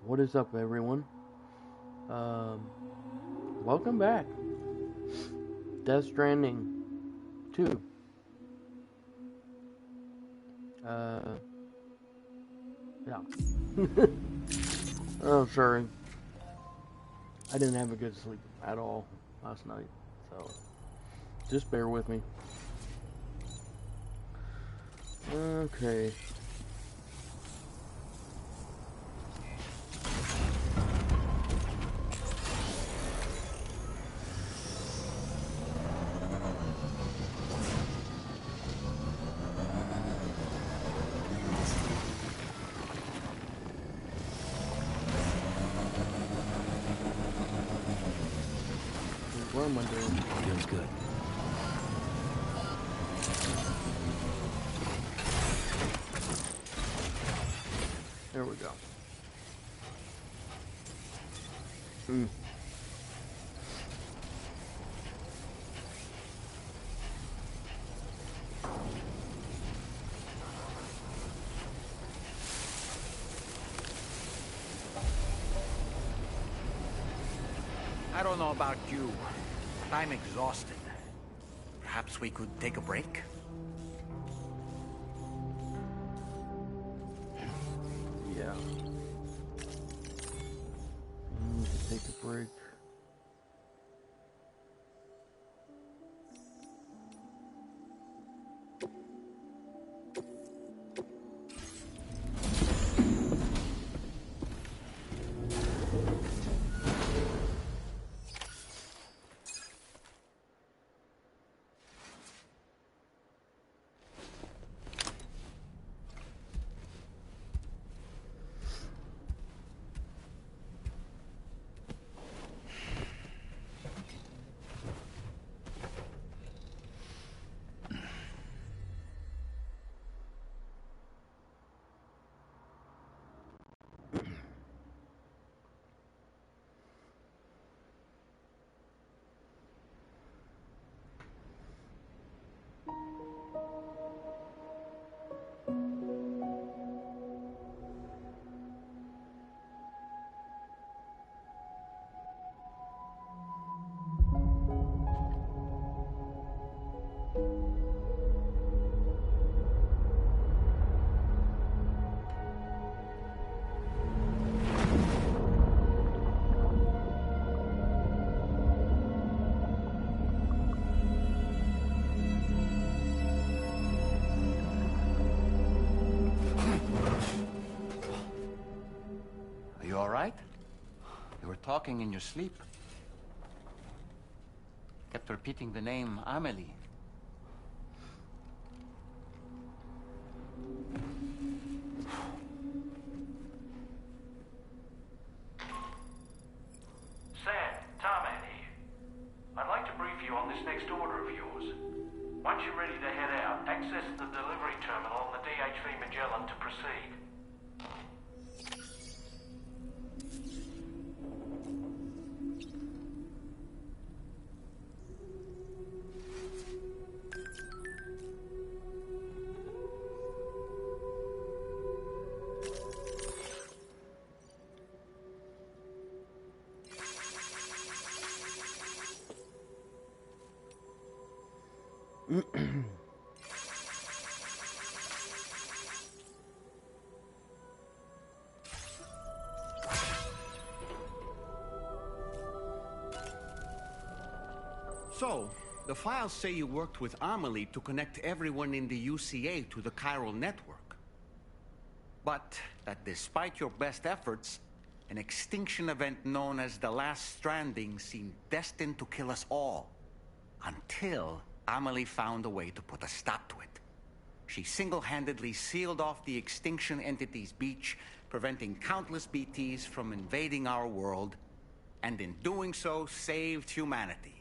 What is up, everyone? Um, Welcome back. Death.Stranding 2. Uh, yeah. Oh, sorry. I didn't have a good sleep at all last night, so just bear with me. Okay. What am I doing? Feels good. There we go. Mm. I don't know about you, but I'm exhausted. Perhaps we could take a break? Yeah. I need to take a break. Are you all right? You were talking in your sleep. Kept repeating the name Amelie. Sam, Tarman here. I'd like to brief you on this next order of yours. Once you're ready to head out, access the delivery terminal on the DHV Magellan to proceed. So, the files say you worked with Amelie to connect everyone in the UCA to the chiral network. But that despite your best efforts, an extinction event known as the Death.Stranding seemed destined to kill us all. Until Amelie found a way to put a stop to it. She single-handedly sealed off the extinction entity's beach, preventing countless BTs from invading our world, and in doing so, saved humanity.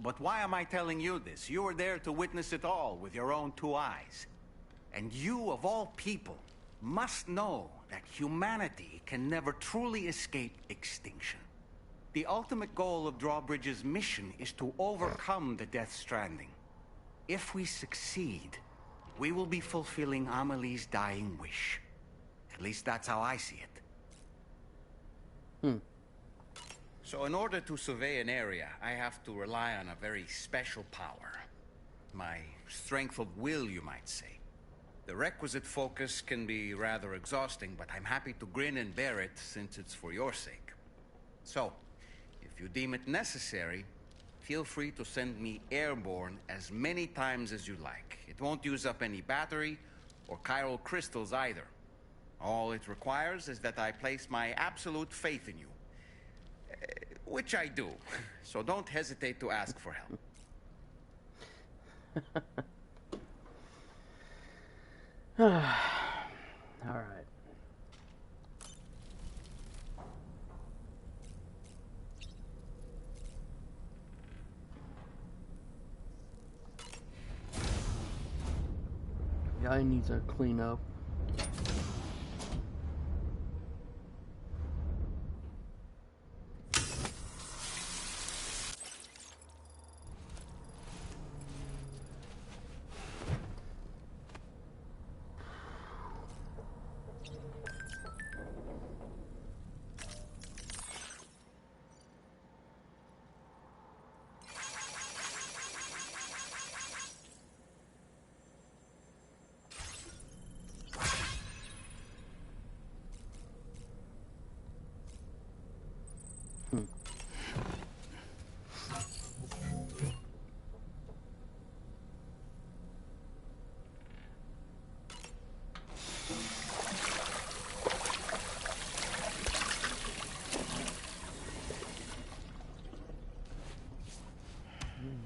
But why am I telling you this? You were there to witness it all with your own two eyes. And you, of all people, must know that humanity can never truly escape extinction. The ultimate goal of Drawbridge's mission is to overcome the Death.Stranding. If we succeed, we will be fulfilling Amelie's dying wish. At least that's how I see it. Hmm. So in order to survey an area, I have to rely on a very special power. My strength of will, you might say. The requisite focus can be rather exhausting, but I'm happy to grin and bear it since it's for your sake. So, if you deem it necessary, feel free to send me airborne as many times as you like. It won't use up any battery or chiral crystals either. All it requires is that I place my absolute faith in you. Which I do, so don't hesitate to ask for help. All right. Guy needs a cleanup.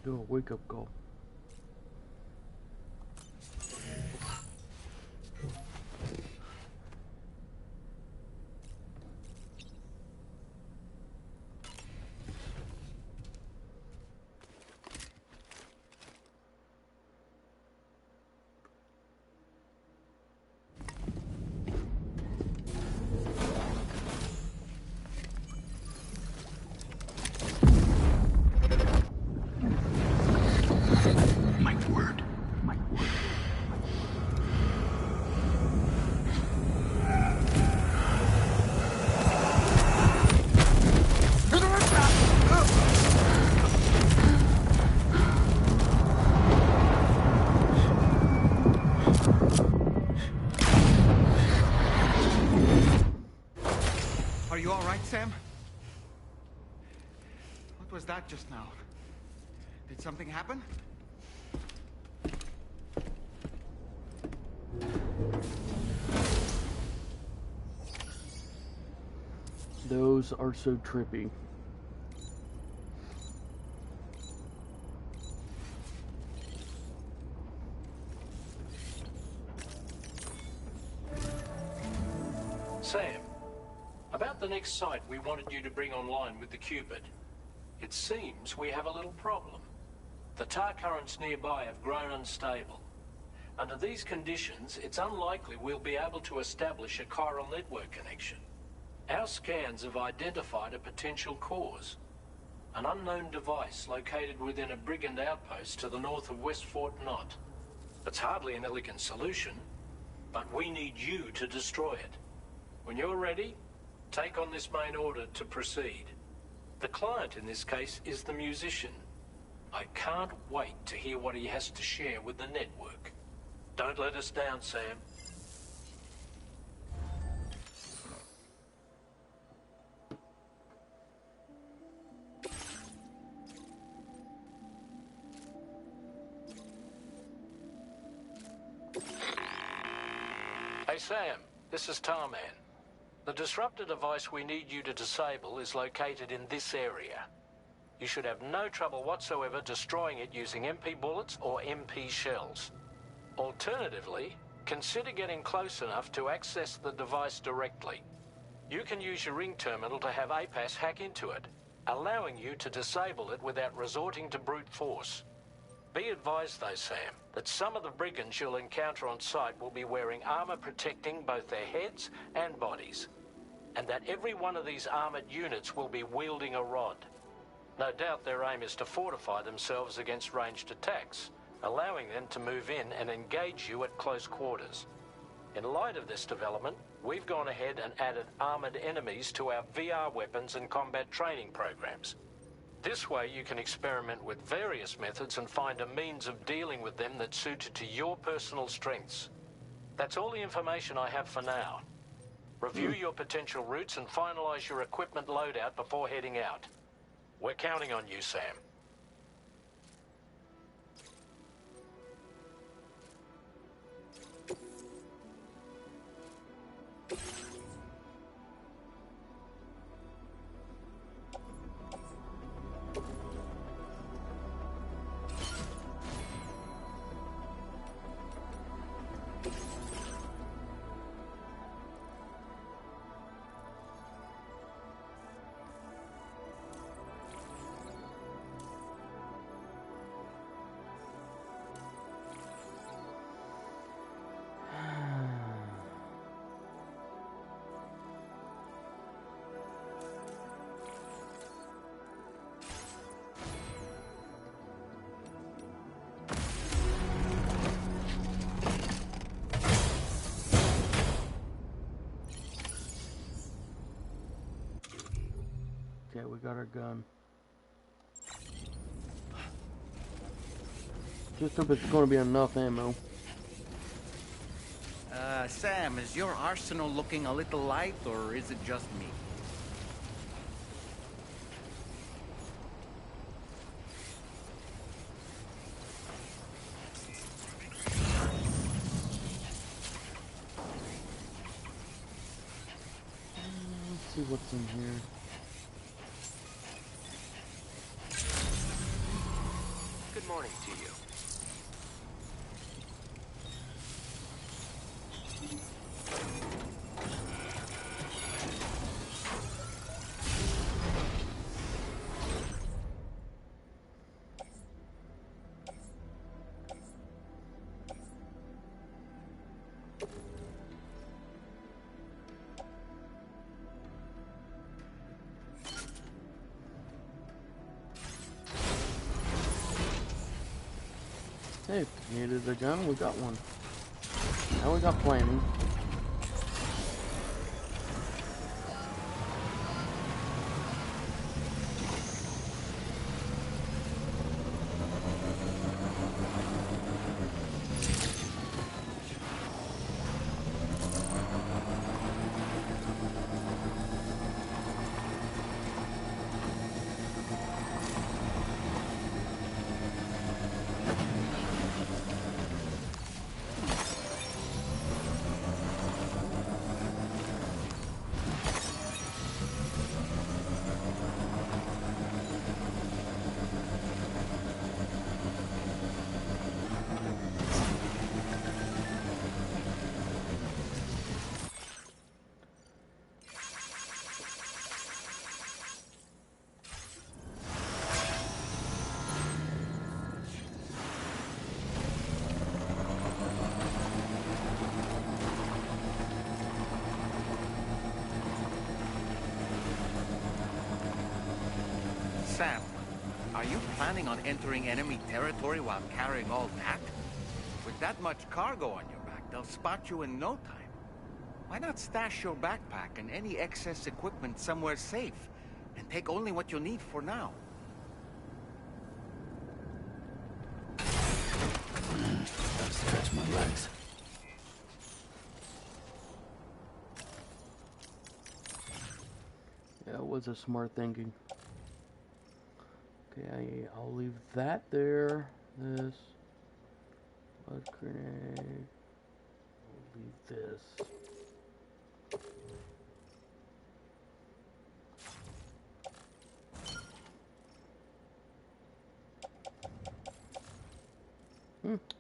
Do a wake-up call. Are you all right, Sam? What was that just now? Did something happen? Those are so trippy. Sam, about the next site we wanted you to bring online with the Cupid. It seems we have a little problem. The tar currents nearby have grown unstable. Under these conditions, it's unlikely we'll be able to establish a chiral network connection. Our scans have identified a potential cause. An unknown device located within a brigand outpost to the north of West Fort Knott. It's hardly an elegant solution, but we need you to destroy it. When you're ready, take on this main order to proceed. The client in this case is the musician. I can't wait to hear what he has to share with the network. Don't let us down, Sam. Hey, Sam, this is Tarman. The disruptor device we need you to disable is located in this area. You should have no trouble whatsoever destroying it using MP bullets or MP shells. Alternatively, consider getting close enough to access the device directly. You can use your ring terminal to have APAS hack into it, allowing you to disable it without resorting to brute force. Be advised though, Sam, that some of the brigands you'll encounter on site will be wearing armor protecting both their heads and bodies, and that every one of these armored units will be wielding a rod. No doubt their aim is to fortify themselves against ranged attacks, allowing them to move in and engage you at close quarters. In light of this development, we've gone ahead and added armored enemies to our VR weapons and combat training programs. This way you can experiment with various methods and find a means of dealing with them that's suited to your personal strengths. That's all the information I have for now. Review your potential routes and finalize your equipment loadout before heading out. We're counting on you, Sam. Okay, we got our gun. Just hope it's going to be enough ammo. Sam, is your arsenal looking a little light, or is it just me? Let's see what's in here. Good morning to you. Hey, needed a gun, we got one. Now we got planning. Sam, are you planning on entering enemy territory while carrying all that? With that much cargo on your back, they'll spot you in no time. Why not stash your backpack and any excess equipment somewhere safe, and take only what you need for now? Gotta stretch my legs. Yeah, it was a smart thinking. Okay, I'll leave that there. This. Blood grenade. I'll leave this.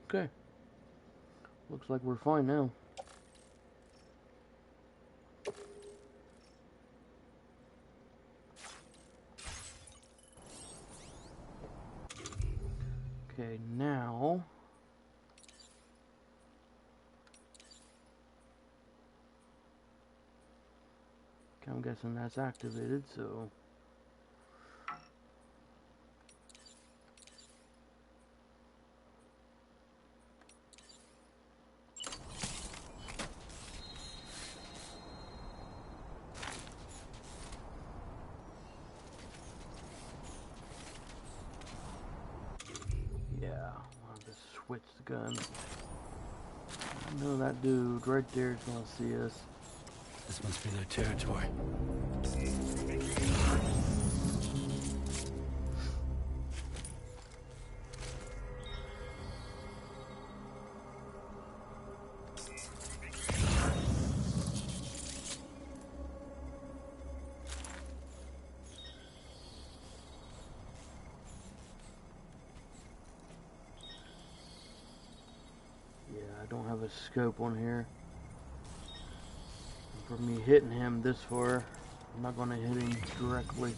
Okay. Looks like we're fine now. Okay, now I'm guessing that's activated, so switch the gun. I know that dude right there is gonna see us. This must be their territory. I don't have a scope on here. For me hitting him this far, I'm not going to hit him directly.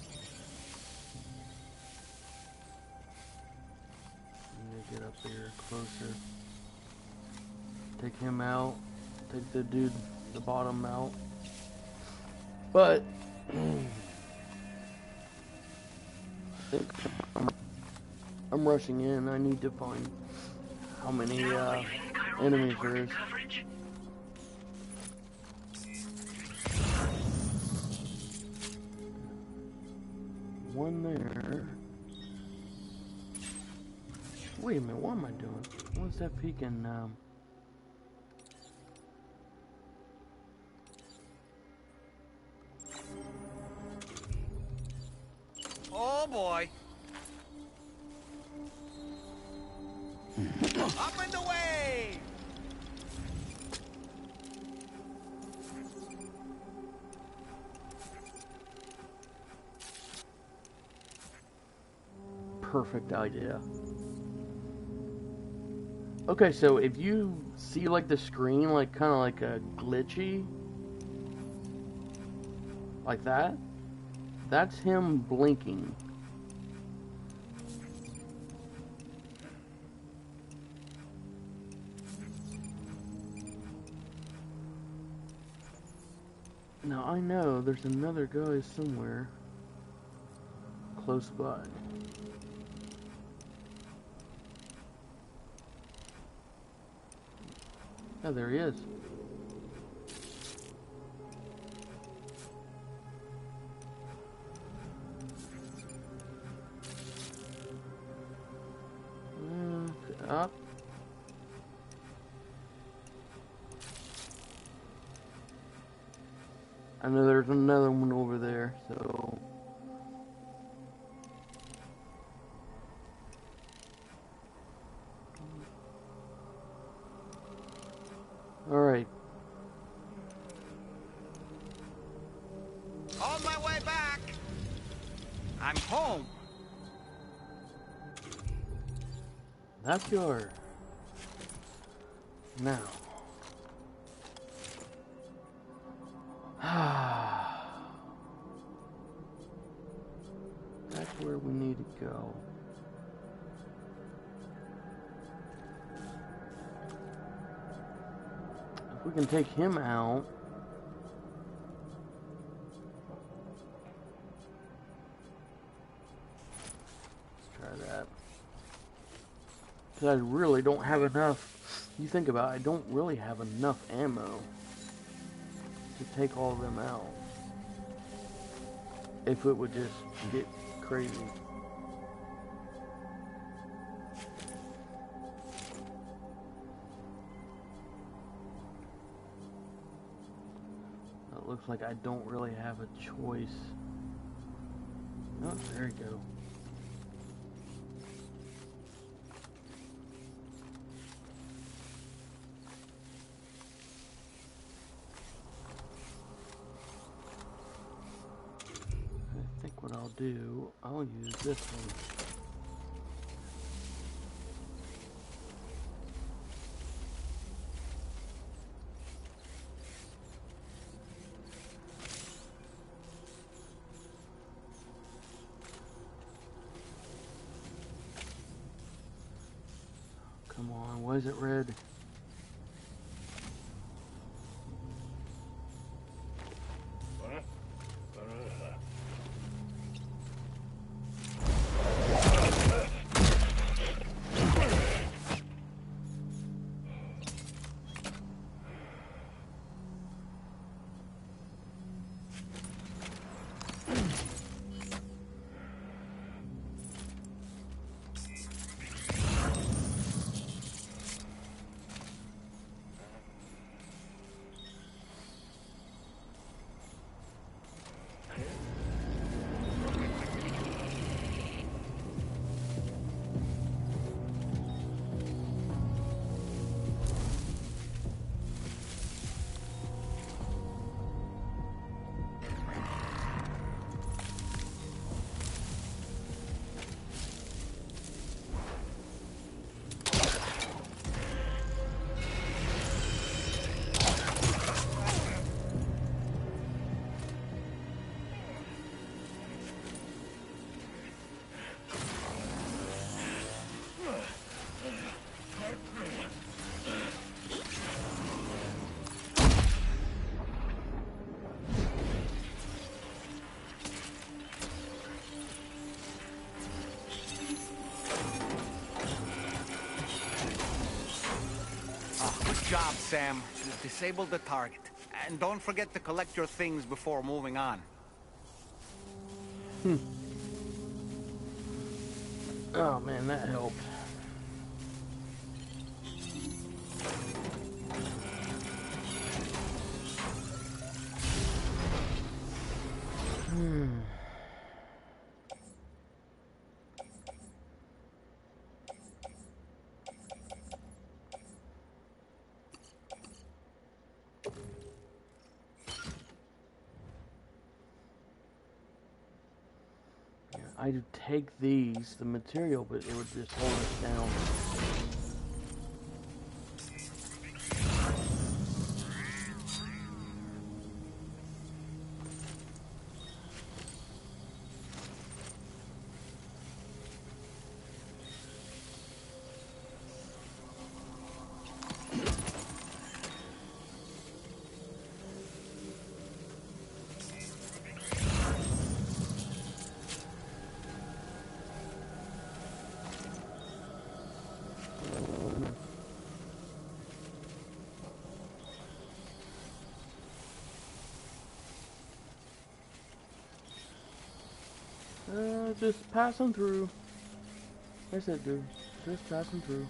Let me get up here closer. Take him out. Take the dude, the bottom out. But I think I'm rushing in. I need to find how many enemies there is. One there. Wait a minute, what am I doing? What's that peeking? Oh boy. Up and away! Perfect idea. Okay, so if you see like the screen like kind of like a glitchy like that, that's him blinking. Now I know there's another guy somewhere close by. Oh, there he is. Up. I know there's another one over there, so... Alright. On my way back! I'm home! That's yours. Now. That's where we need to go. If we can take him out. Let's try that. Because I really don't have enough. You think about it, I don't really have enough ammo to take all of them out. If it would just get crazy. It looks like I don't really have a choice. Oh, there you go. What I'll do, I'll use this one. Come on, why is it red? job, Sam. You've disabled the target. And don't forget to collect your things before moving on. Oh man, that helped. I'd take these, the material, but it would just hold us down. Just passing through. I said, dude, just passing through.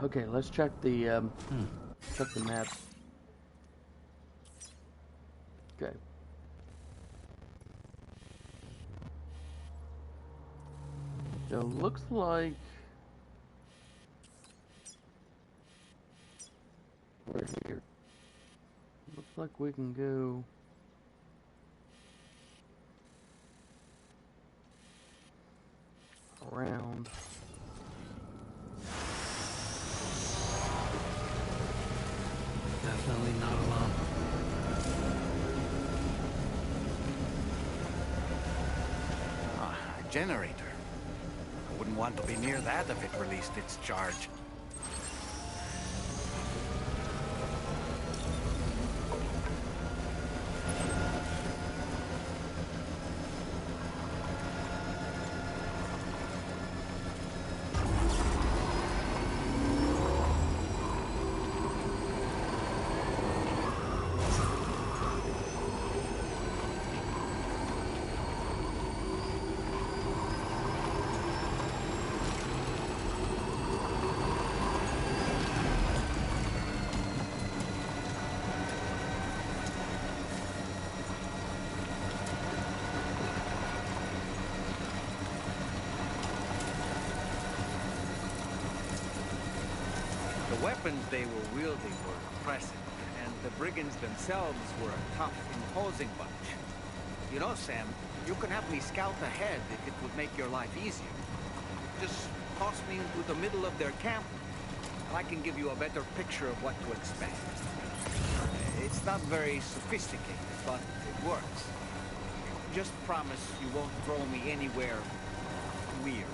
Okay, let's check the map. Okay. So it looks like we're here. Looks like we can go around. Definitely not alone. A generator. I wouldn't want to be near that if it released its charge. The weapons they were wielding were impressive, and the brigands themselves were a tough, imposing bunch. You know, Sam, you can have me scout ahead if it would make your life easier. Just toss me into the middle of their camp, and I can give you a better picture of what to expect. It's not very sophisticated, but it works. Just promise you won't throw me anywhere weird.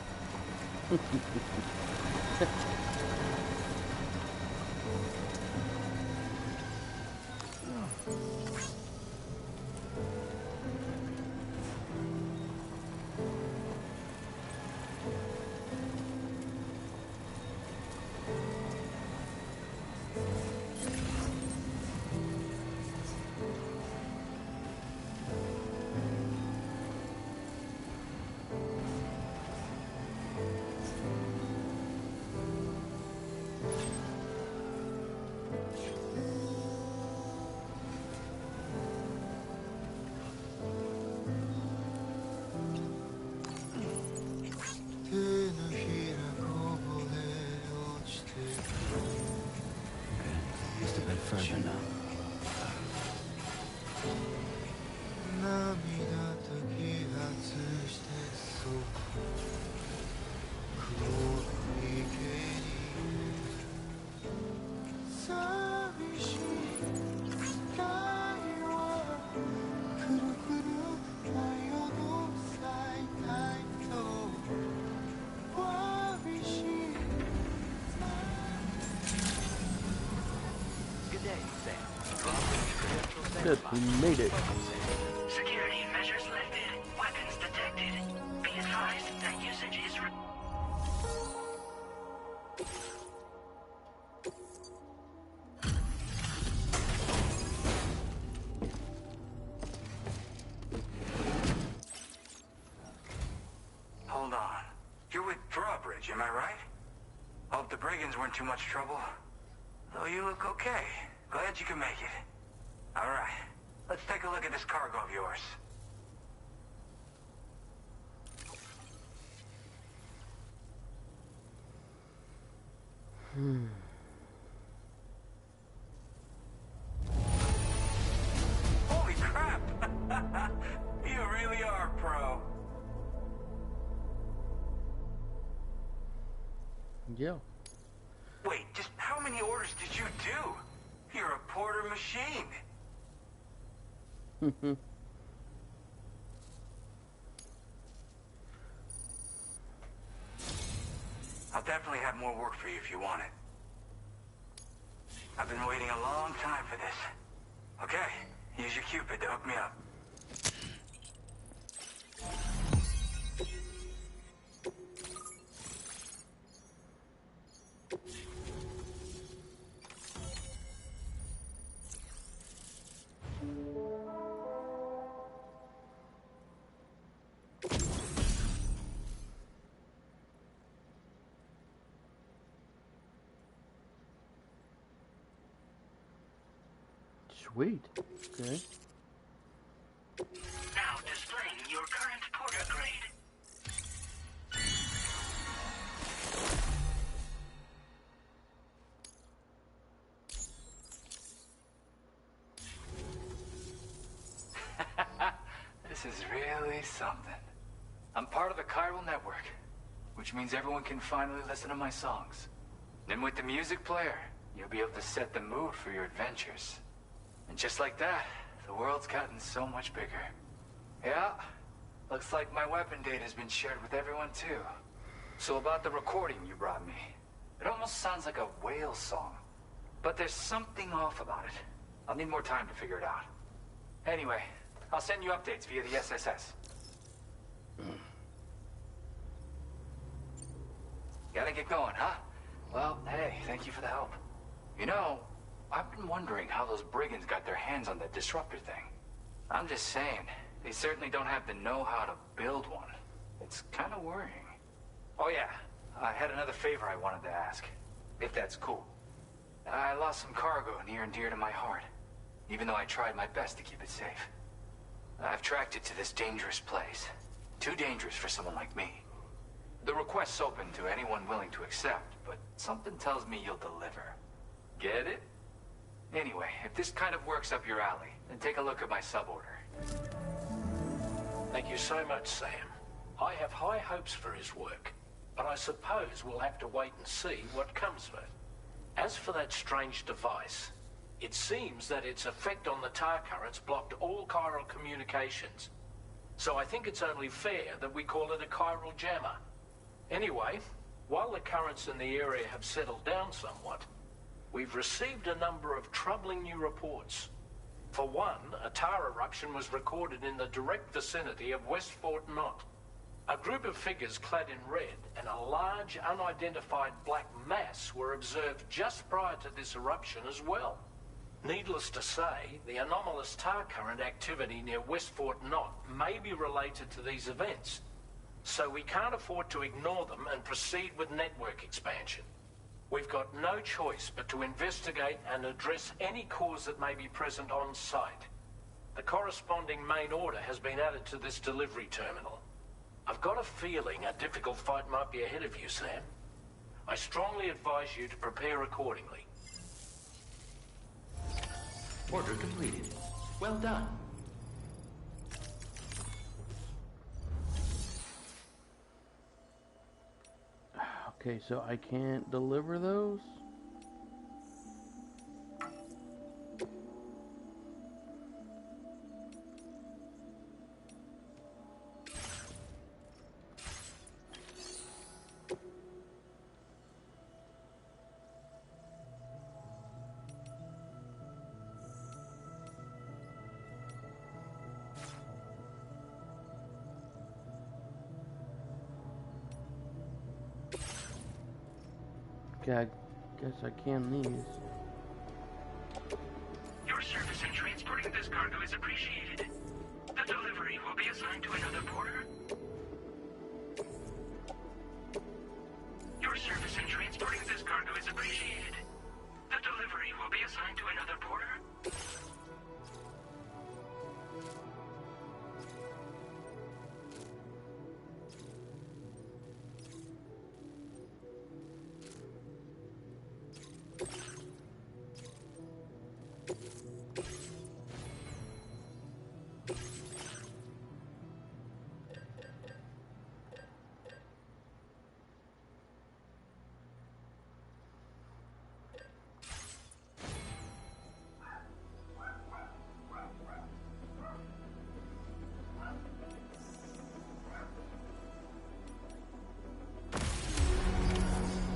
Good, we made it. Security measures lifted. Weapons detected. Be advised that usage is Hold on. You're with Drawbridge, am I right? Hope the brigands weren't too much trouble. Though you look okay. Glad you can make it. All right. Let's take a look at this cargo of yours. Holy crap! You really are a pro. Yeah. Wait, just how many orders did you do? You're a porter machine. I'll definitely have more work for you if you want it. I've been waiting a long time for this. Okay, use your Cupid to hook me up. Sweet. Okay. now displaying your current porter grade. This is really something. I'm part of the chiral network, which means everyone can finally listen to my songs. Then with the music player, you'll be able to set the mood for your adventures. And just like that, the world's gotten so much bigger. Yeah, looks like my weapon data has been shared with everyone too. So about the recording you brought me, it almost sounds like a whale song. But there's something off about it. I'll need more time to figure it out. Anyway, I'll send you updates via the SSS. Gotta get going, huh? Well, hey, thank you for the help. You know, I've been wondering how those brigands got their hands on that disruptor thing. I'm just saying, they certainly don't have the know-how to build one. It's kind of worrying. Oh yeah, I had another favor I wanted to ask, if that's cool. I lost some cargo near and dear to my heart, even though I tried my best to keep it safe. I've tracked it to this dangerous place. Too dangerous for someone like me. The request's open to anyone willing to accept, but something tells me you'll deliver. Get it? Anyway, if this kind of works up your alley, then take a look at my suborder. Thank you so much, Sam. I have high hopes for his work, but I suppose we'll have to wait and see what comes of it. As for that strange device, it seems that its effect on the tar currents blocked all chiral communications. So I think it's only fair that we call it a chiral jammer. Anyway, while the currents in the area have settled down somewhat, we've received a number of troubling new reports. For one, a tar eruption was recorded in the direct vicinity of West Fort Knot. A group of figures clad in red and a large unidentified black mass were observed just prior to this eruption as well. Needless to say, the anomalous tar current activity near West Fort Knot may be related to these events, so we can't afford to ignore them and proceed with network expansion. We've got no choice but to investigate and address any cause that may be present on site. The corresponding main order has been added to this delivery terminal. I've got a feeling a difficult fight might be ahead of you, Sam. I strongly advise you to prepare accordingly. Order completed. Well done. Okay, so I can't deliver those? Okay, I guess I can these. Your service in transporting this cargo is appreciated. The delivery will be assigned to another porter. Your service in transporting this cargo is appreciated. The delivery will be assigned to another porter.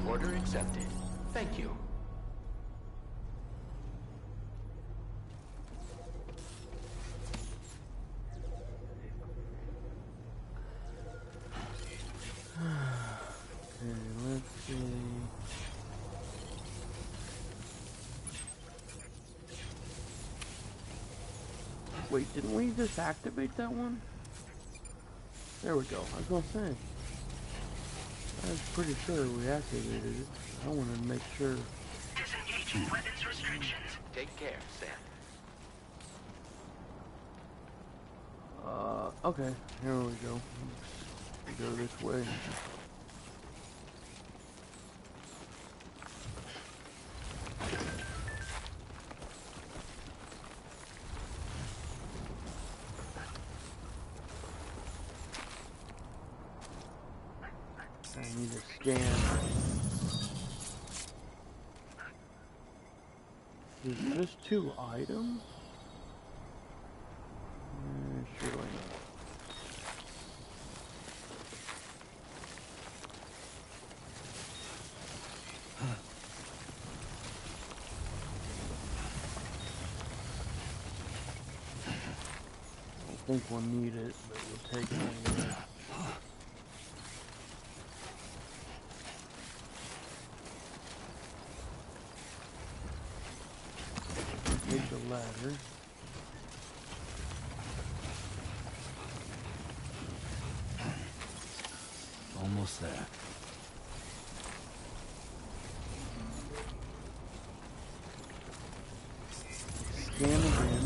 Order accepted. Thank you. Okay, let's see. Wait, didn't we just activate that one? There we go. I was gonna say. I was pretty sure we activated it. I wanted to make sure. Disengaging weapons restrictions. Take care, Sam. Okay, here we go. Let's go this way. I need to scan. Is this 2 items? Surely not. I don't think we'll need it, but we'll take it anyway. Take the ladder. Almost there. Scan again.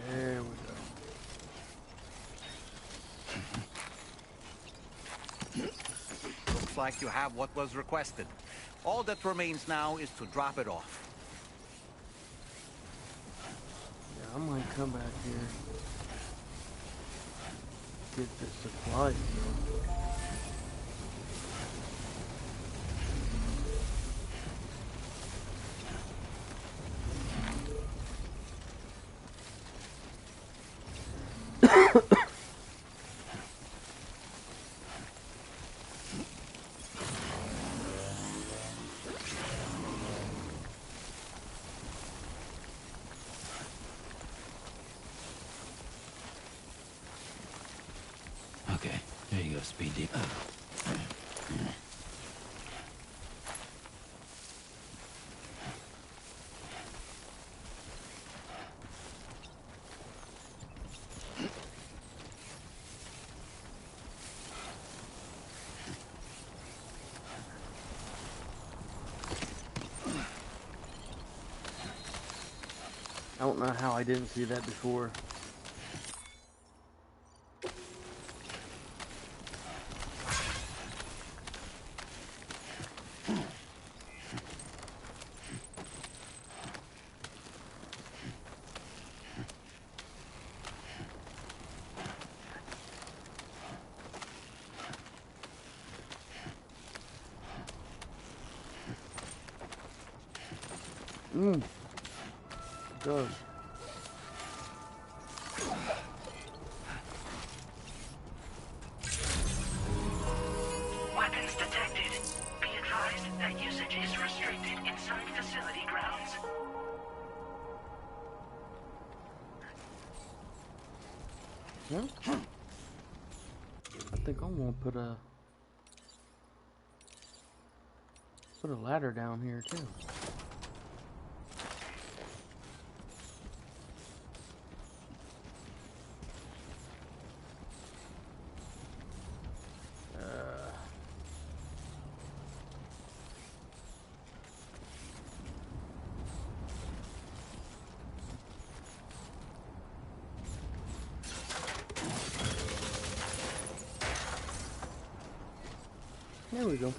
There we go. Looks like you have what was requested. All that remains now is to drop it off. Yeah, I might come back here. Get the supplies though. Okay, there you go, Speed Deep. I don't know how I didn't see that before. Go. Well, I think I'm gonna put a ladder down here too. There we go.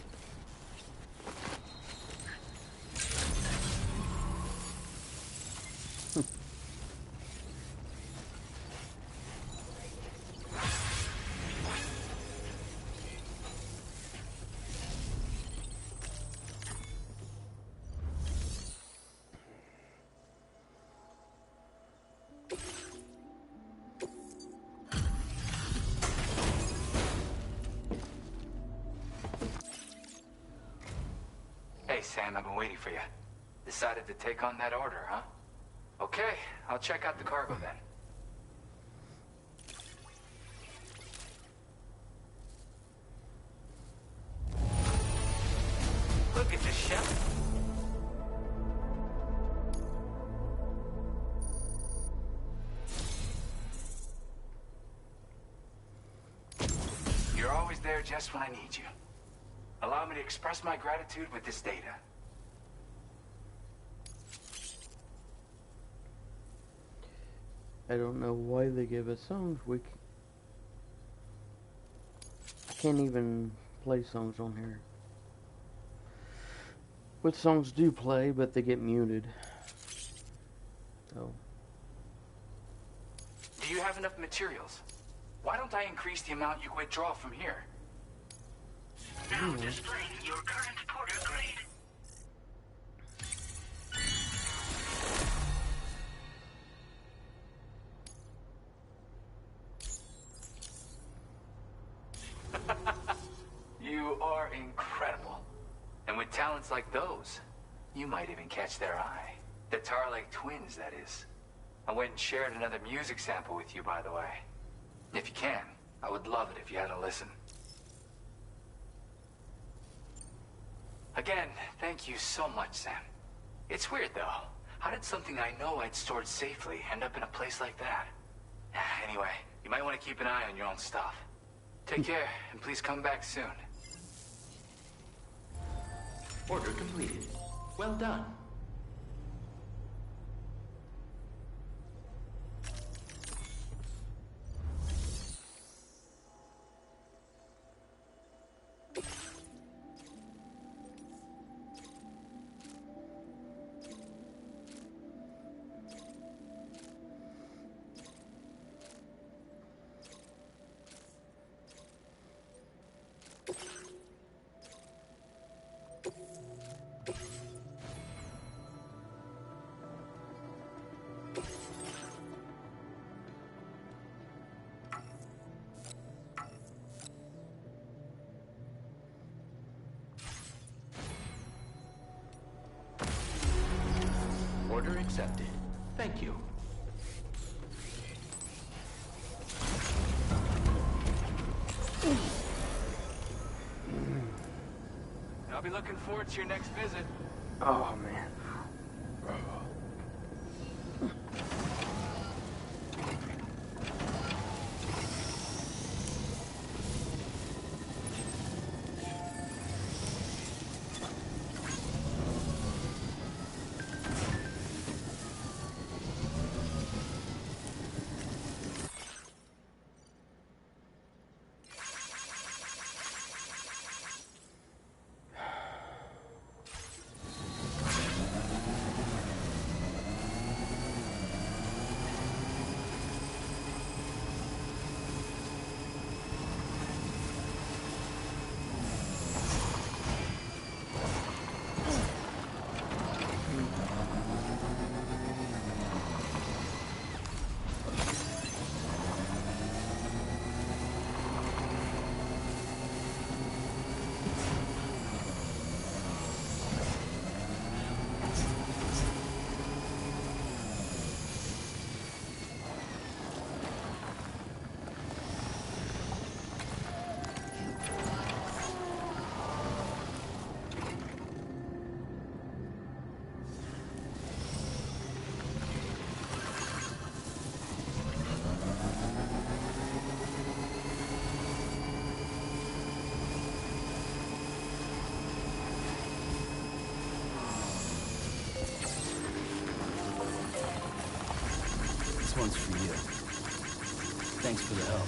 Hey, Sam, I've been waiting for you. Decided to take on that order, huh? Okay, I'll check out the cargo then. Look at this, chef. You're always there just when I need you. Allow me to express my gratitude with this data. I don't know why they give us songs. I can't even play songs on here. Which songs do play, but they get muted. So. Do you have enough materials? Why don't I increase the amount you withdraw from here? Now displaying your current porter grade. You are incredible. And with talents like those, you might even catch their eye. The Tarlake twins, that is. I went and shared another music sample with you, by the way. If you can, I would love it if you had a listen. Again, thank you so much, Sam. It's weird, though. How did something I know I'd stored safely end up in a place like that? Anyway, you might want to keep an eye on your own stuff. Take care, and please come back soon. Order completed. Well done. Order accepted. Thank you. I'll be looking forward to your next visit. Oh man. one's for you. Thanks for the help.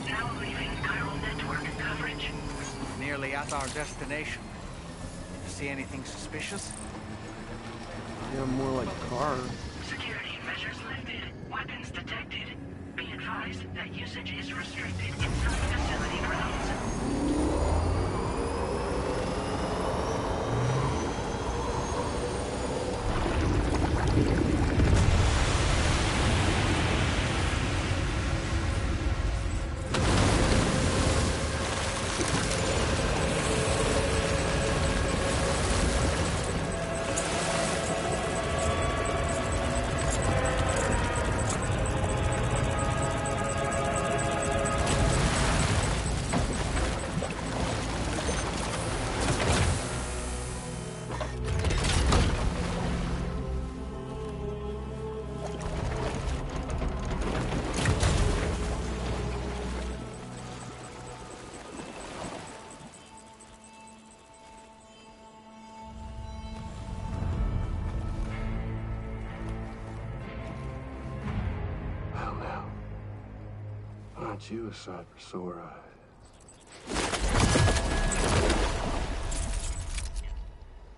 Now leaving chiral network coverage. Nearly at our destination. You see anything suspicious? Yeah, more like cars. Security measures lifted. Weapons detected. Be advised that usage is restricted inside facility grounds. Well, now, aren't you a sight for sore eyes?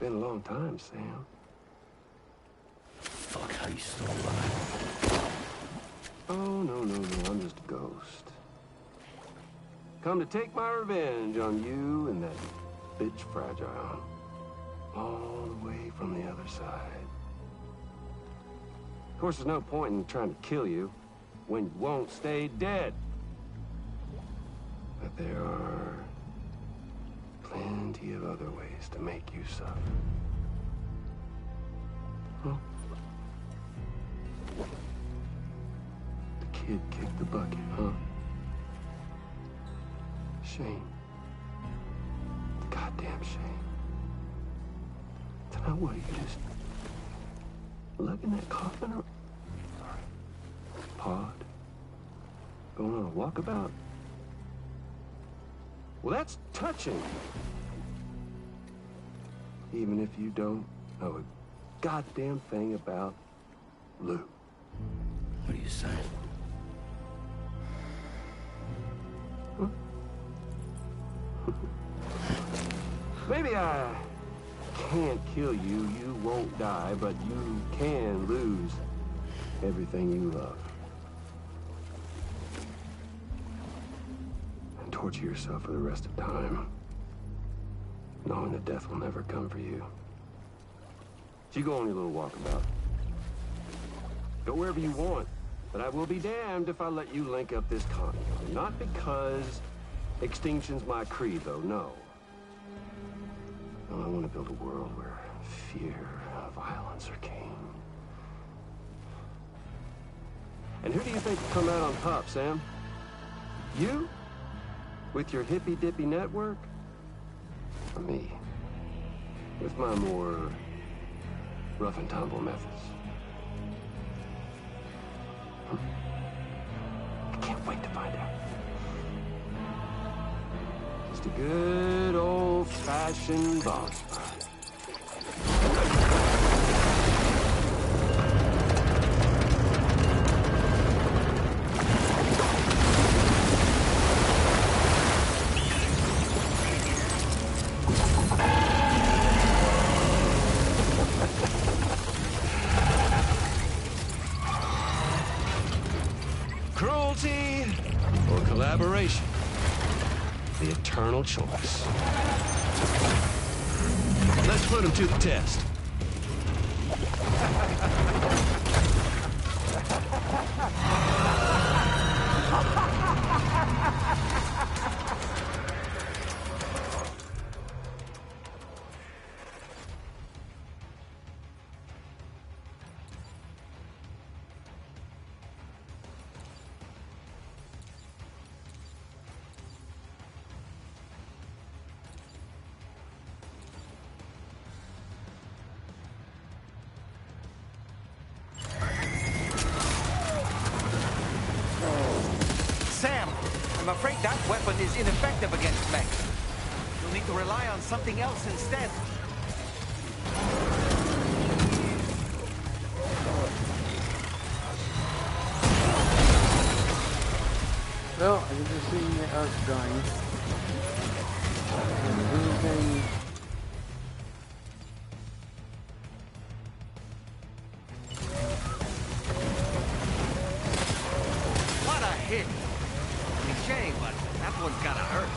Been a long time, Sam. Fuck, how you still alive? Oh, no, I'm just a ghost. Come to take my revenge on you and that bitch Fragile. All the way from the other side. Of course, there's no point in trying to kill you when you won't stay dead. But there are plenty of other ways to make you suffer. Huh? The kid kicked the bucket, huh? Shame. Goddamn shame. Now what, you just lugging that coffin around? Pod? Going on a walkabout? Well, that's touching. Even if you don't know a goddamn thing about Lou. What are you saying? Huh? Maybe I can't kill you, you won't die, but you can lose everything you love. And torture yourself for the rest of time, knowing that death will never come for you. So you go on your little walkabout. Go wherever you want, but I will be damned if I let you link up this continuity. Not because extinction's my creed, though, no. I want to build a world where fear and violence are king. And who do you think will come out on top, Sam? You? With your hippy-dippy network? Or me? With my more rough and tumble methods? I can't wait to find out. Just a good old-fashioned boss fight. Collaboration. The eternal choice. Let's put him to the test. Sam, I'm afraid that weapon is ineffective against mechs. You'll need to rely on something else instead. Well, I can just see us dying. Anything... What a hit! Cliche, but that one's gotta hurt.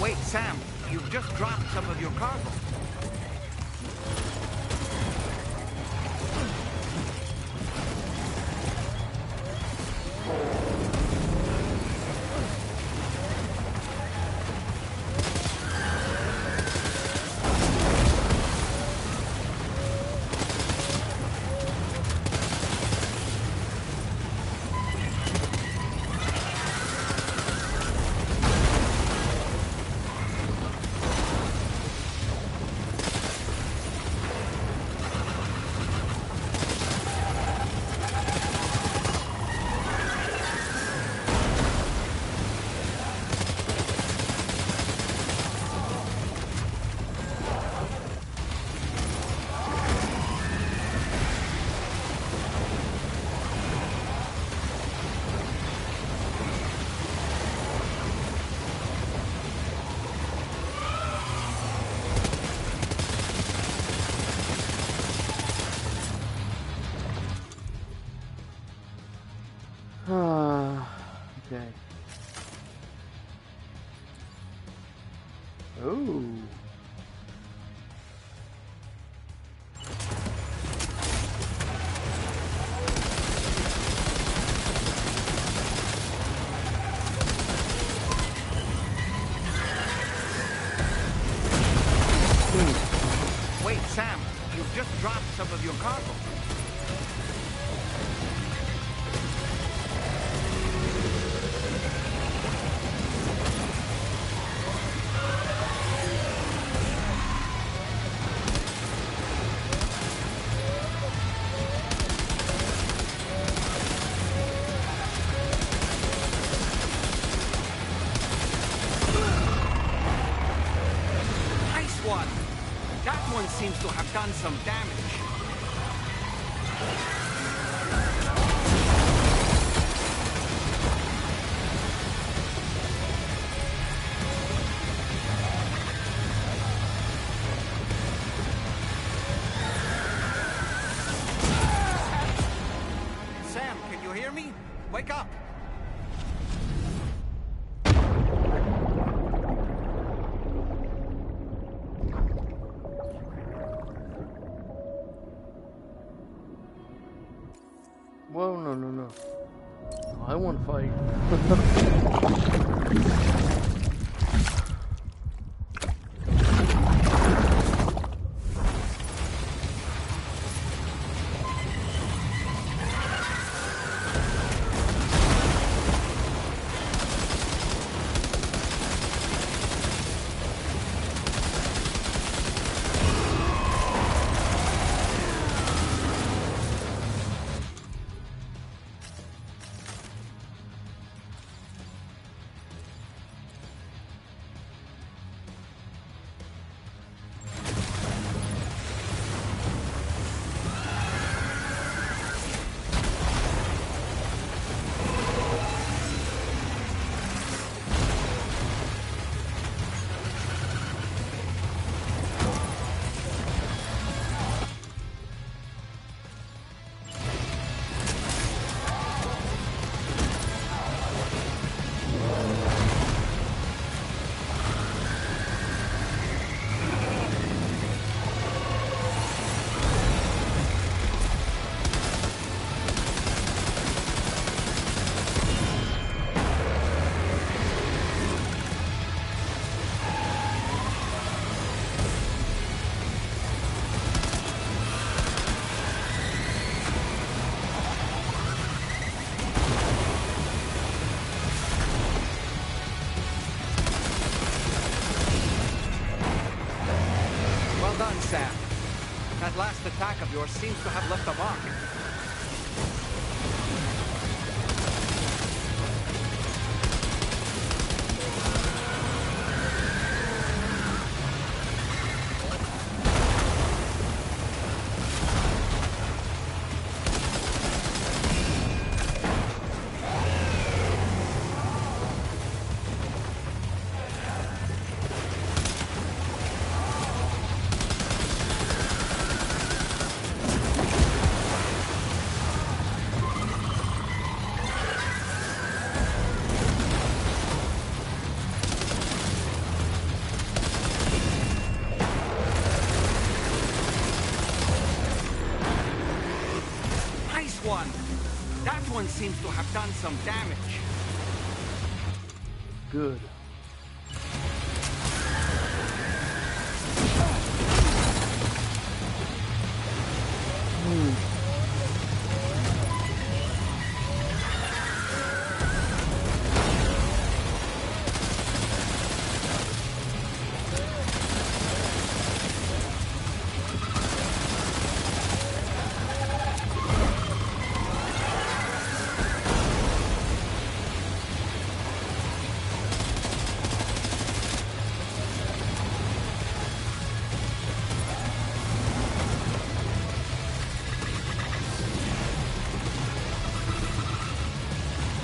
Wait, Sam, you've just dropped some of your cargo. Okay. Oh. Wait, Sam, you've just dropped some of your cargo. Nice one! That one seems to have done some damage. Sam, can you hear me? Wake up! Whoa, no. I want to fight. done, Sam. That last attack of yours seems to have left a mark. That one seems to have done some damage. Good.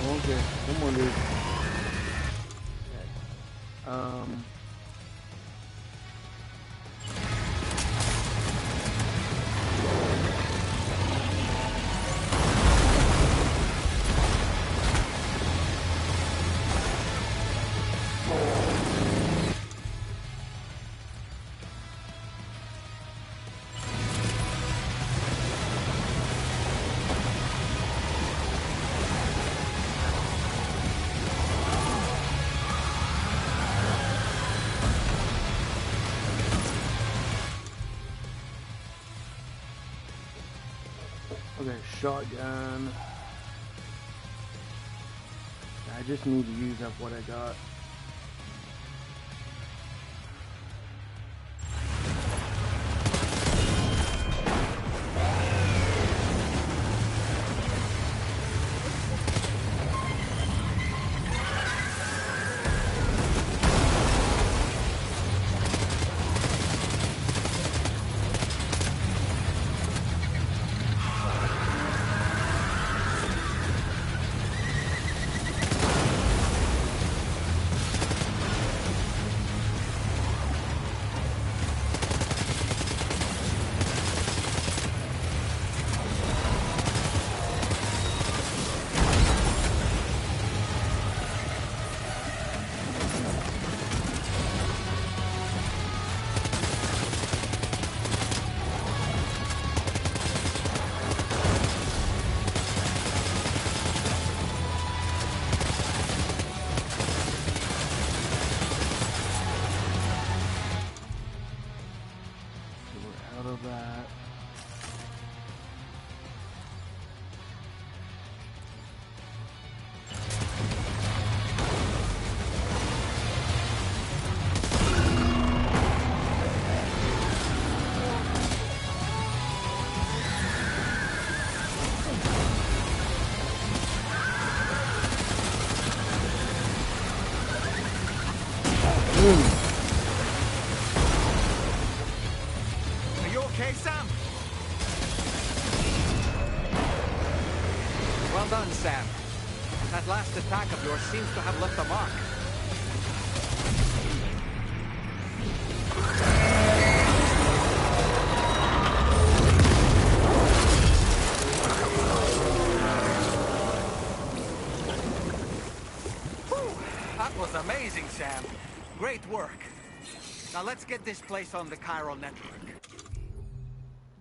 Okay, come on, dude. Okay. Okay, shotgun. I just need to use up what I got. Are you okay, Sam? Well done, Sam. That last attack of yours seems to have left a mark. Whew, that was amazing, Sam. Great work. Now let's get this place on the chiral network.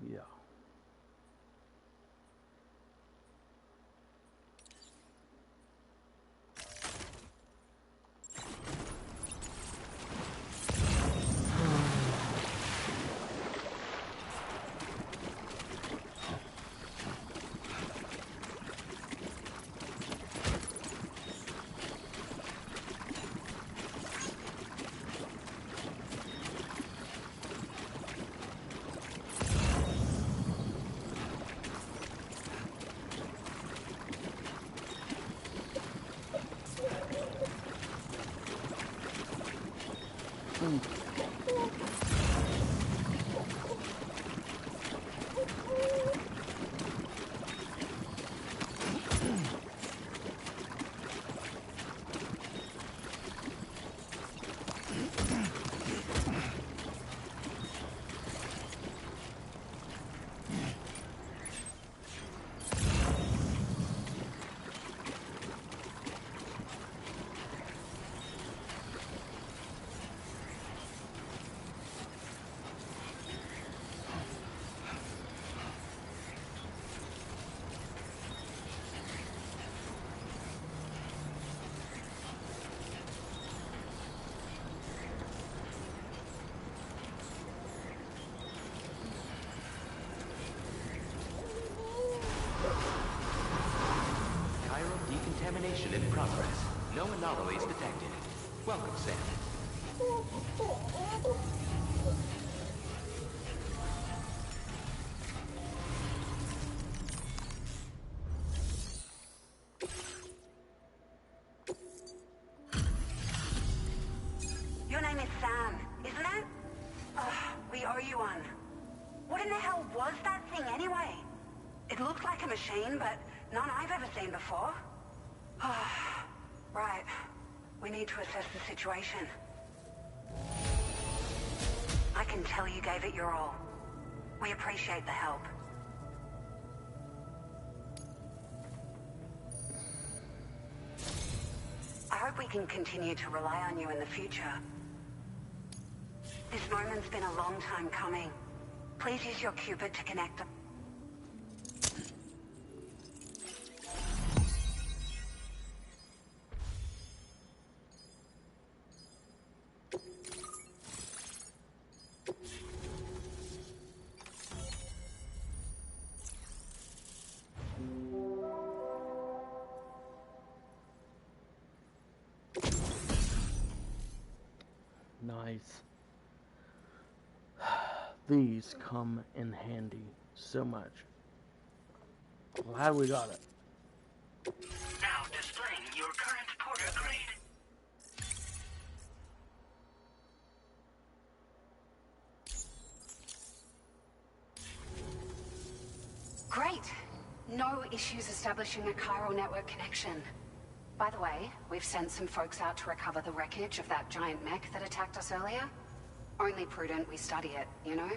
Yeah. anomalies detected. Welcome, Sam. Your name is Sam, isn't it? We owe you one. What in the hell was that thing anyway? It looked like a machine, but none I've ever seen before. Right. We need to assess the situation. I can tell you gave it your all. We appreciate the help. I hope we can continue to rely on you in the future. This moment's been a long time coming. Please use your Cupid to connect them. Nice. These come in handy so much. Glad we got it. Now displaying your current porter grade. Great. No issues establishing a chiral network connection. By the way, we've sent some folks out to recover the wreckage of that giant mech that attacked us earlier. Only prudent we study it, you know?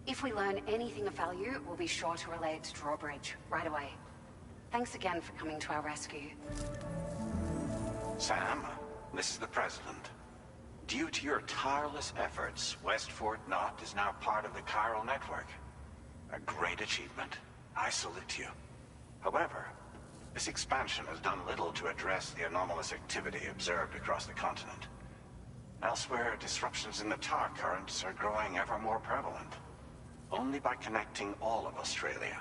If we learn anything of value, we'll be sure to relay it to Drawbridge right away. Thanks again for coming to our rescue. Sam, this is the President. Due to your tireless efforts, West Fort Knot is now part of the chiral network. A great achievement. I salute you. However, this expansion has done little to address the anomalous activity observed across the continent. Elsewhere, disruptions in the tar currents are growing ever more prevalent. Only by connecting all of Australia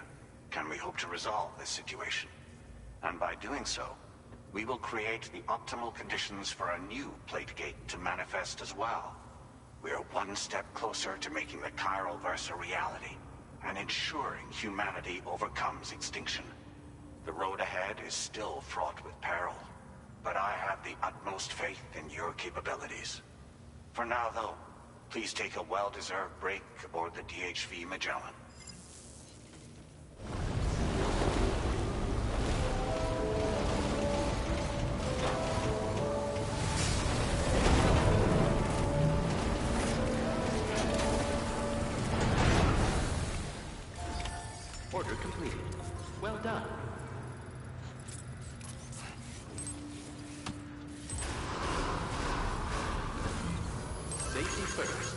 can we hope to resolve this situation. And by doing so, we will create the optimal conditions for a new Plategate to manifest as well. We are one step closer to making the chiral verse a reality, and ensuring humanity overcomes extinction. The road ahead is still fraught with peril, but I have the utmost faith in your capabilities. For now, though, please take a well-deserved break aboard the DHV Magellan. Order completed. Well done. Safety first.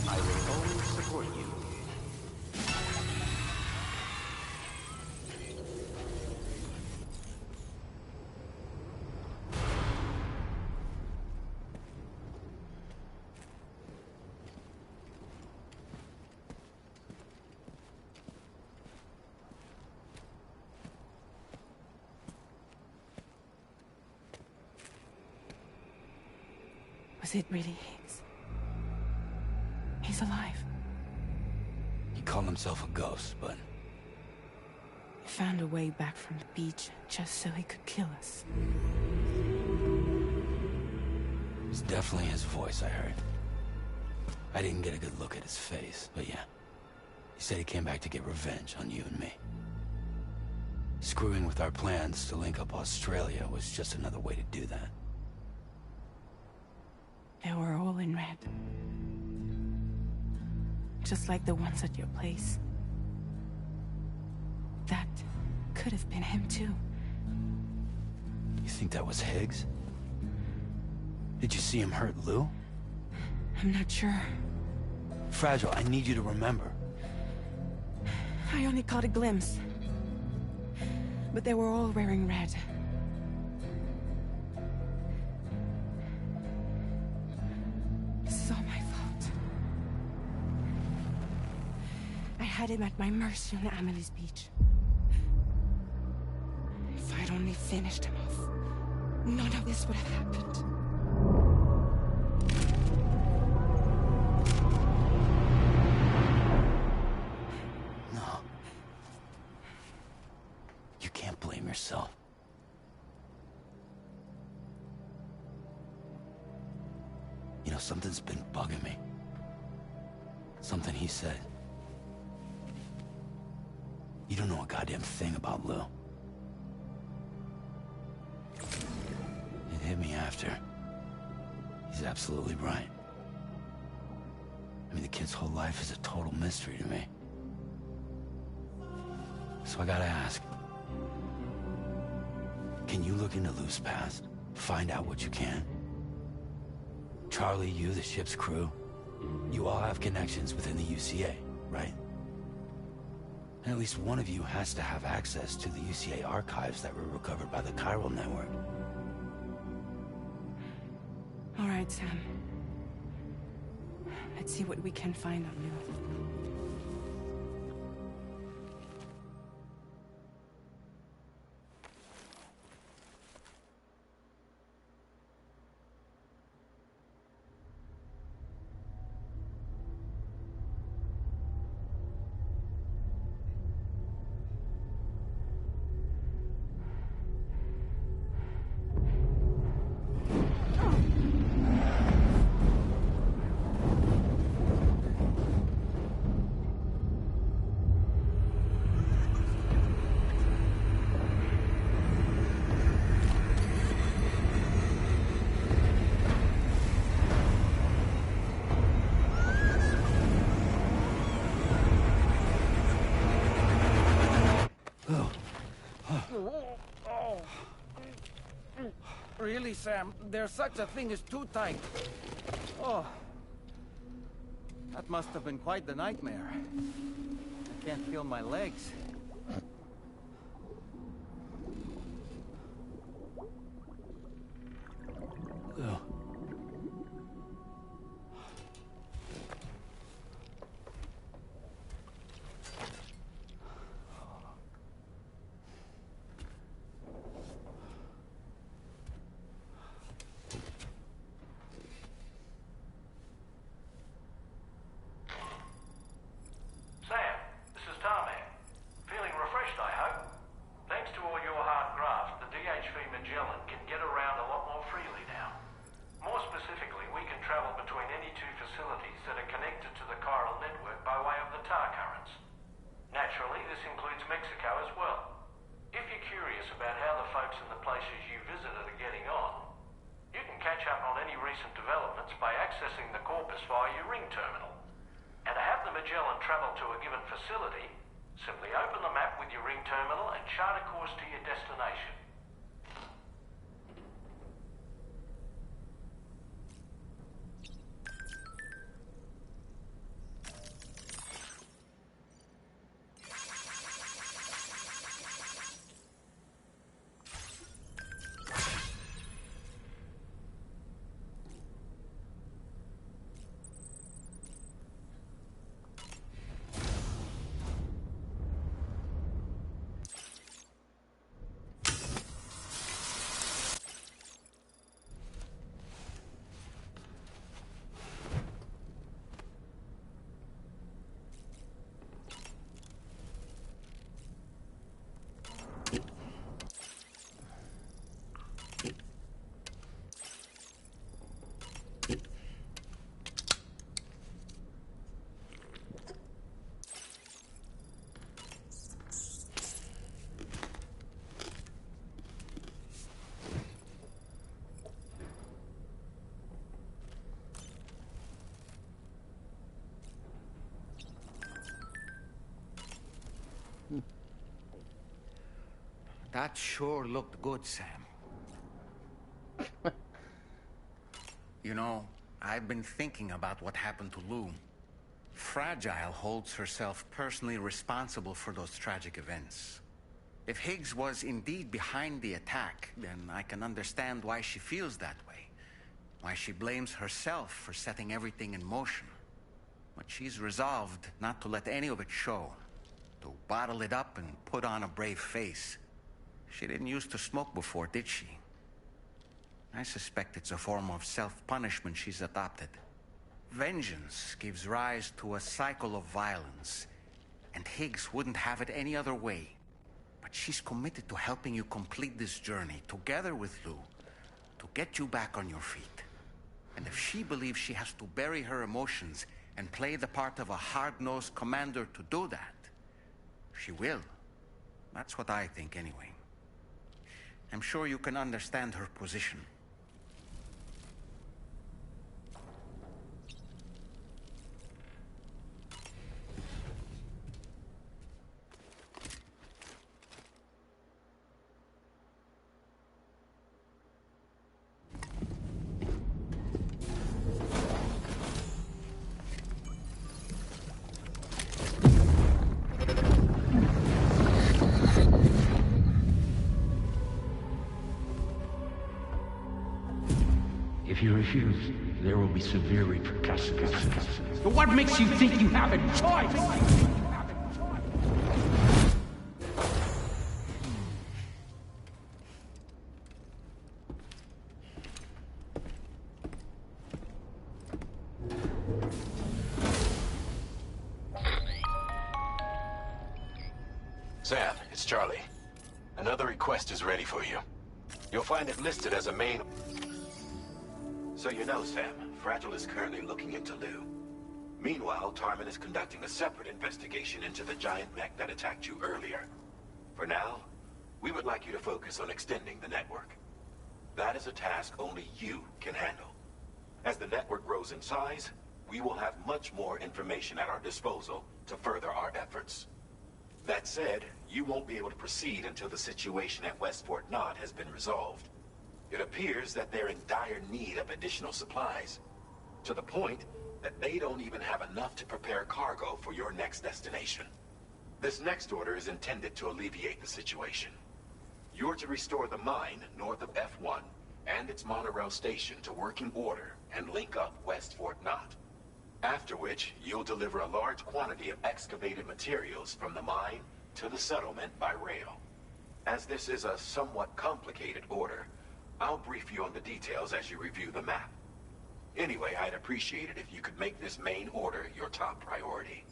I will always support you. Was it really Higgs? He's alive. He called himself a ghost, but... He found a way back from the beach just so he could kill us. It was definitely his voice I heard. I didn't get a good look at his face, but yeah. He said he came back to get revenge on you and me. Screwing with our plans to link up Australia was just another way to do that. They were all in red. Just like the ones at your place. That could have been him too. You think that was Higgs? Did you see him hurt Lou? I'm not sure. Fragile, I need you to remember. I only caught a glimpse. But they were all wearing red. This is all my fault. I had him at my mercy on Amelie's beach. If I'd only finished him off, none of this would have happened. No. You can't blame yourself. You know, something's been bugging me. Something he said. You don't know a goddamn thing about Lou. It hit me after. He's absolutely right. I mean, the kid's whole life is a total mystery to me. So I gotta ask. Can you look into Lou's past? Find out what you can? Charlie, you, the ship's crew, you all have connections within the UCA, right? And at least one of you has to have access to the UCA archives that were recovered by the Chiral Network. All right, Sam. Let's see what we can find on Lou. Really, Sam? There's such a thing as too tight. Oh. That must have been quite the nightmare. I can't feel my legs. Lou. Simply open the map with your ring terminal and chart a course to your destination. That sure looked good, Sam. You know, I've been thinking about what happened to Lou. Fragile holds herself personally responsible for those tragic events. If Higgs was indeed behind the attack, then I can understand why she feels that way. Why she blames herself for setting everything in motion. But she's resolved not to let any of it show. To bottle it up and put on a brave face. She didn't used to smoke before, did she? I suspect it's a form of self-punishment she's adopted. Vengeance gives rise to a cycle of violence, and Higgs wouldn't have it any other way. But she's committed to helping you complete this journey, together with Lou, to get you back on your feet. And if she believes she has to bury her emotions and play the part of a hard-nosed commander to do that, she will. That's what I think, anyway. I'm sure you can understand her position. If you refuse, there will be severe repercussions. But what makes you think you have a choice? Sam, it's Charlie. Another request is ready for you. You'll find it listed as a main... So you know, Sam, Fragile is currently looking into Lou. Meanwhile, Tarman is conducting a separate investigation into the giant mech that attacked you earlier. For now, we would like you to focus on extending the network. That is a task only you can handle. As the network grows in size, we will have much more information at our disposal to further our efforts. That said, you won't be able to proceed until the situation at Westport Knot has been resolved. It appears that they're in dire need of additional supplies, to the point that they don't even have enough to prepare cargo for your next destination. This next order is intended to alleviate the situation. You're to restore the mine north of F1 and its monorail station to working order and link up West Fort Knot. After which, you'll deliver a large quantity of excavated materials from the mine to the settlement by rail. As this is a somewhat complicated order, I'll brief you on the details as you review the map. Anyway, I'd appreciate it if you could make this main order your top priority.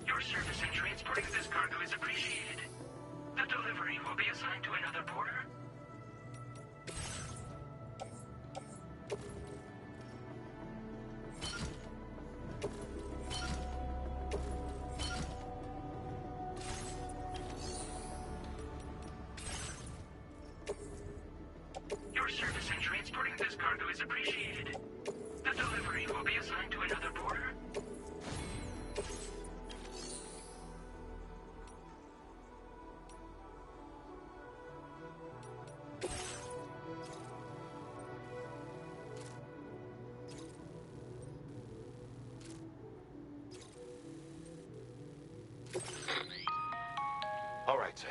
Your service in transporting this cargo is appreciated. The delivery will be assigned to another porter. Your service in transporting this cargo is appreciated. The delivery will be assigned to another porter. All right, Sam.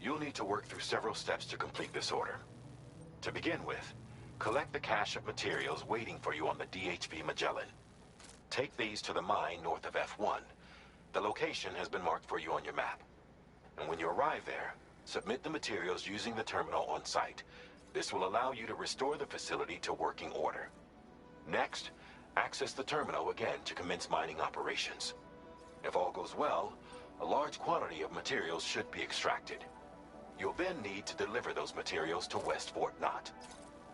You'll need to work through several steps to complete this order. To begin with, collect the cache of materials waiting for you on the DHV Magellan. Take these to the mine north of F1. The location has been marked for you on your map. And when you arrive there, submit the materials using the terminal on site. This will allow you to restore the facility to working order. Next, access the terminal again to commence mining operations. If all goes well, a large quantity of materials should be extracted. You'll then need to deliver those materials to West Fort Knot.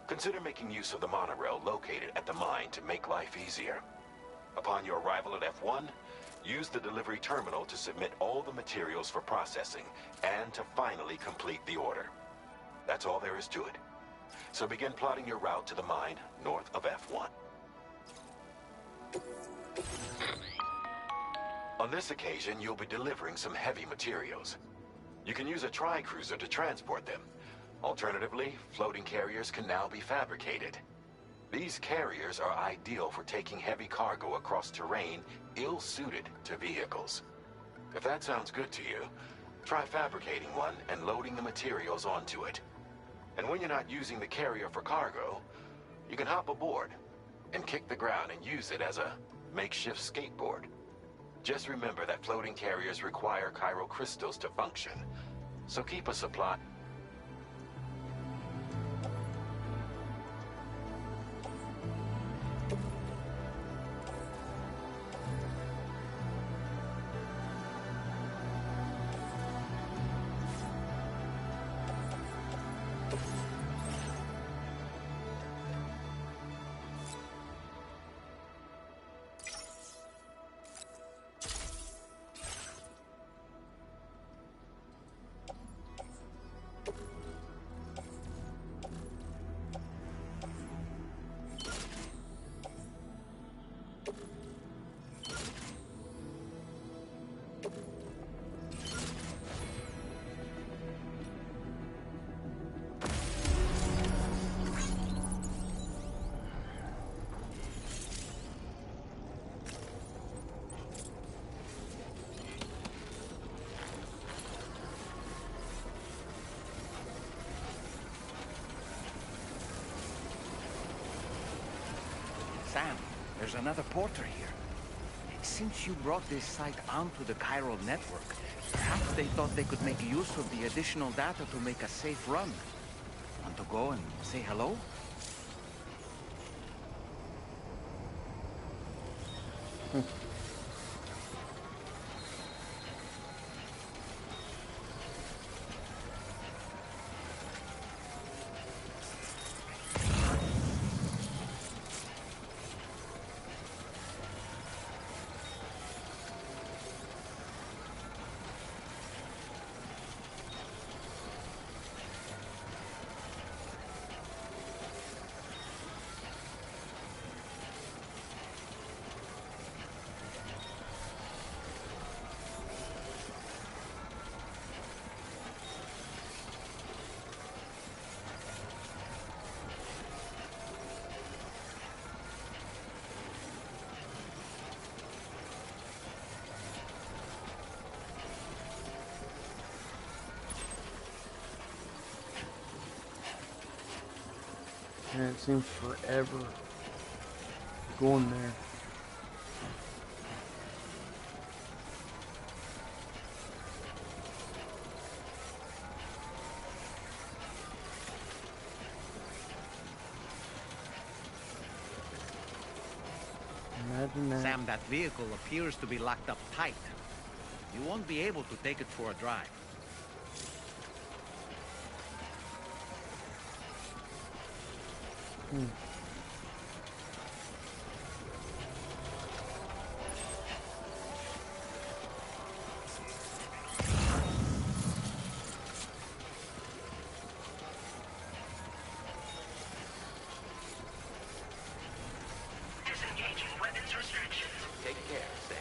Consider making use of the monorail located at the mine to make life easier. Upon your arrival at F1, use the delivery terminal to submit all the materials for processing and to finally complete the order. That's all there is to it. So begin plotting your route to the mine north of F1. On this occasion, you'll be delivering some heavy materials. You can use a tri-cruiser to transport them. Alternatively, floating carriers can now be fabricated. These carriers are ideal for taking heavy cargo across terrain ill-suited to vehicles. If that sounds good to you, try fabricating one and loading the materials onto it. And when you're not using the carrier for cargo, you can hop aboard and kick the ground and use it as a makeshift skateboard. Just remember that floating carriers require chiral crystals to function, so keep a supply. Sam, there's another porter here. Since you brought this site onto the chiral network, perhaps they thought they could make use of the additional data to make a safe run. Want to go and say hello? And it seems forever going there. Imagine that. Sam, that vehicle appears to be locked up tight. You won't be able to take it for a drive. Disengaging weapons restrictions. Take care, Sam.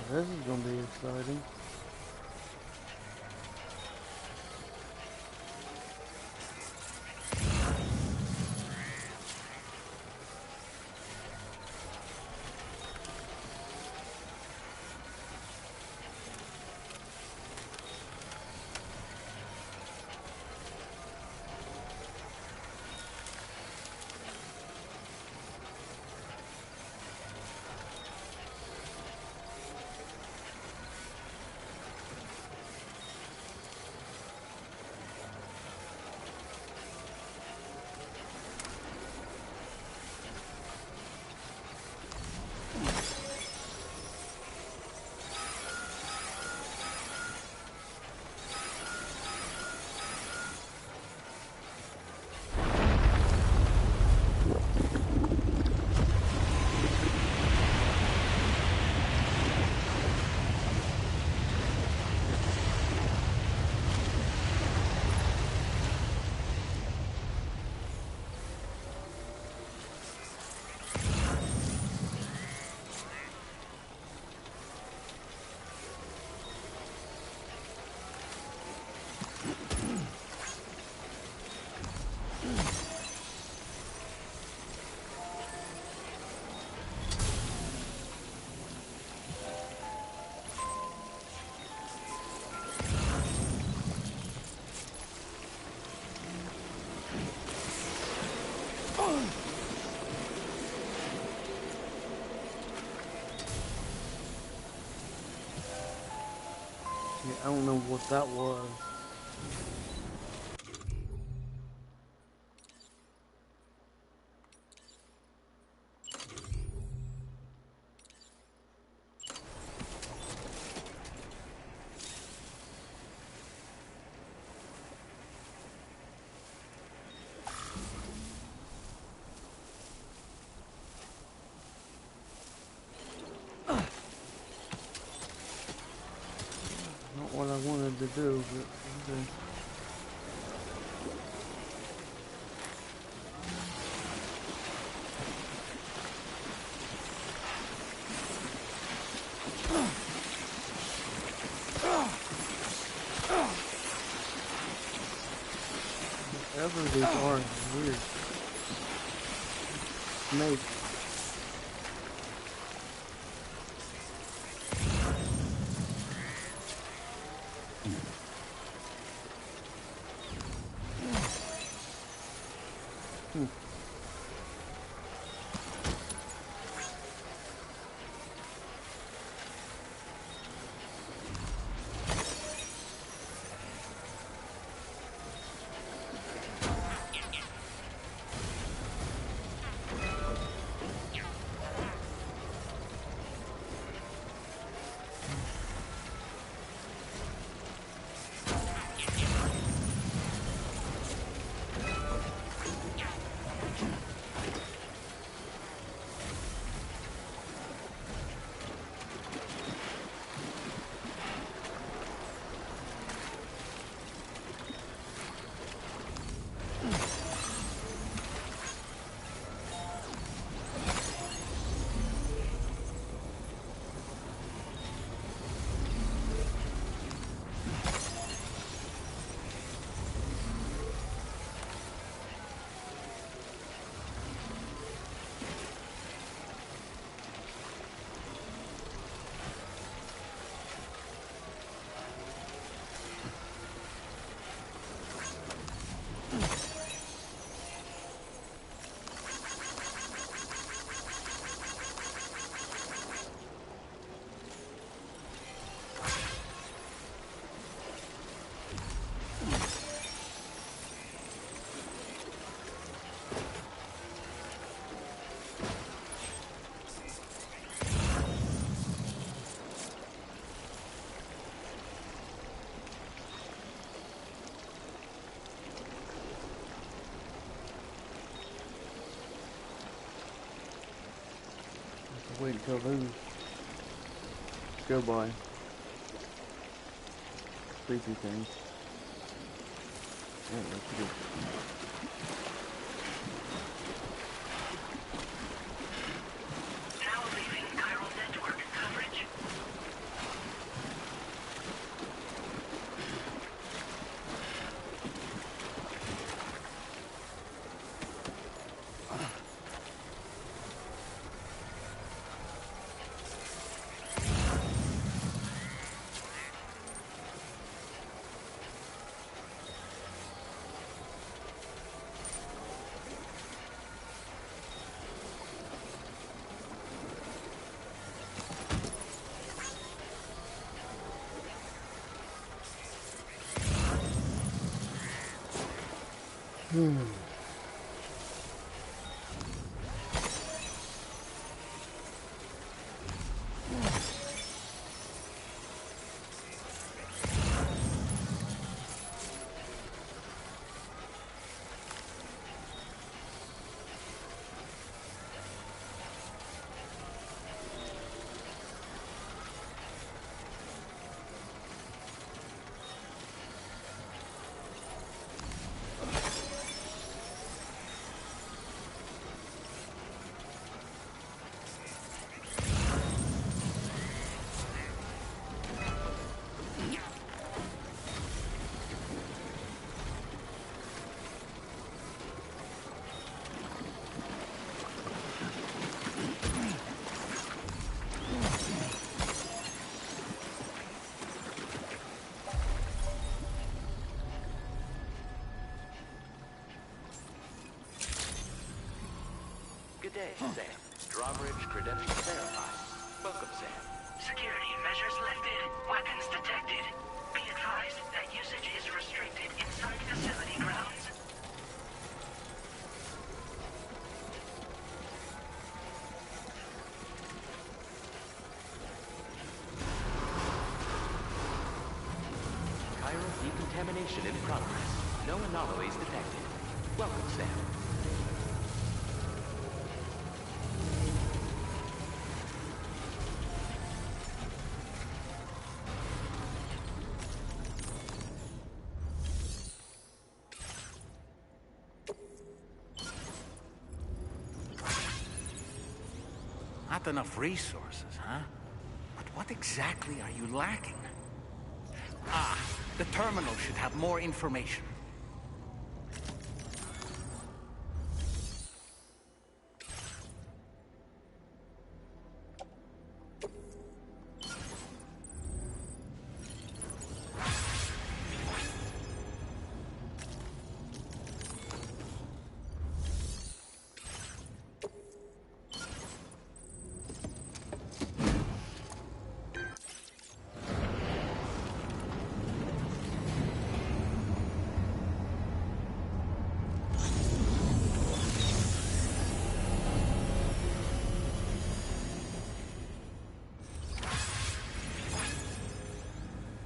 This is gonna be exciting. Yeah, I don't know what that was. Not what I wanted to do, but okay. Whatever these are, weird. Snake. Wait until those go by. Creepy things. Yeah, that's good. Now leaving chiral network coverage. Good day, Sam. Drawbridge credentials verified. Welcome, Sam. Security measures lifted. Weapons detected. Be advised that usage is restricted inside facility grounds. Chiral decontamination in progress. No anomalies detected. Welcome, Sam. Not enough resources, huh? But what exactly are you lacking? Ah, the terminal should have more information.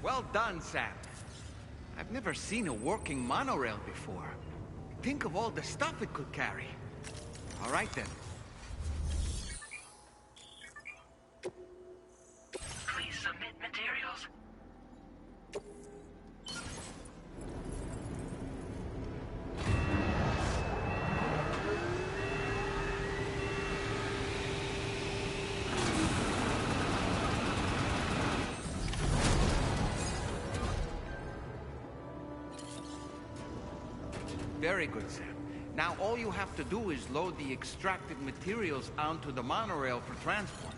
Well done, Sam. I've never seen a working monorail before. Think of all the stuff it could carry. All right, then. Please submit materials. Very good, Sam. Now all you have to do is load the extracted materials onto the monorail for transport.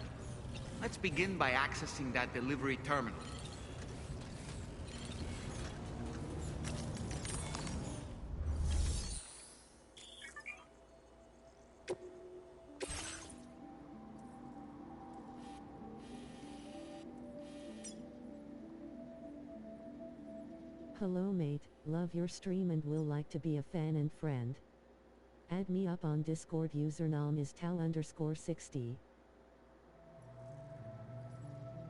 Let's begin by accessing that delivery terminal. Hello mate, love your stream and will like to be a fan and friend. Add me up on Discord, username is tal_60.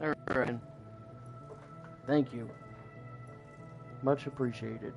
Alright. Thank you. Much appreciated.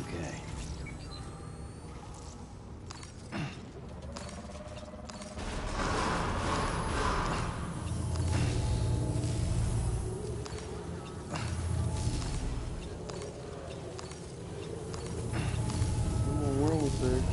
Okay. The world is big.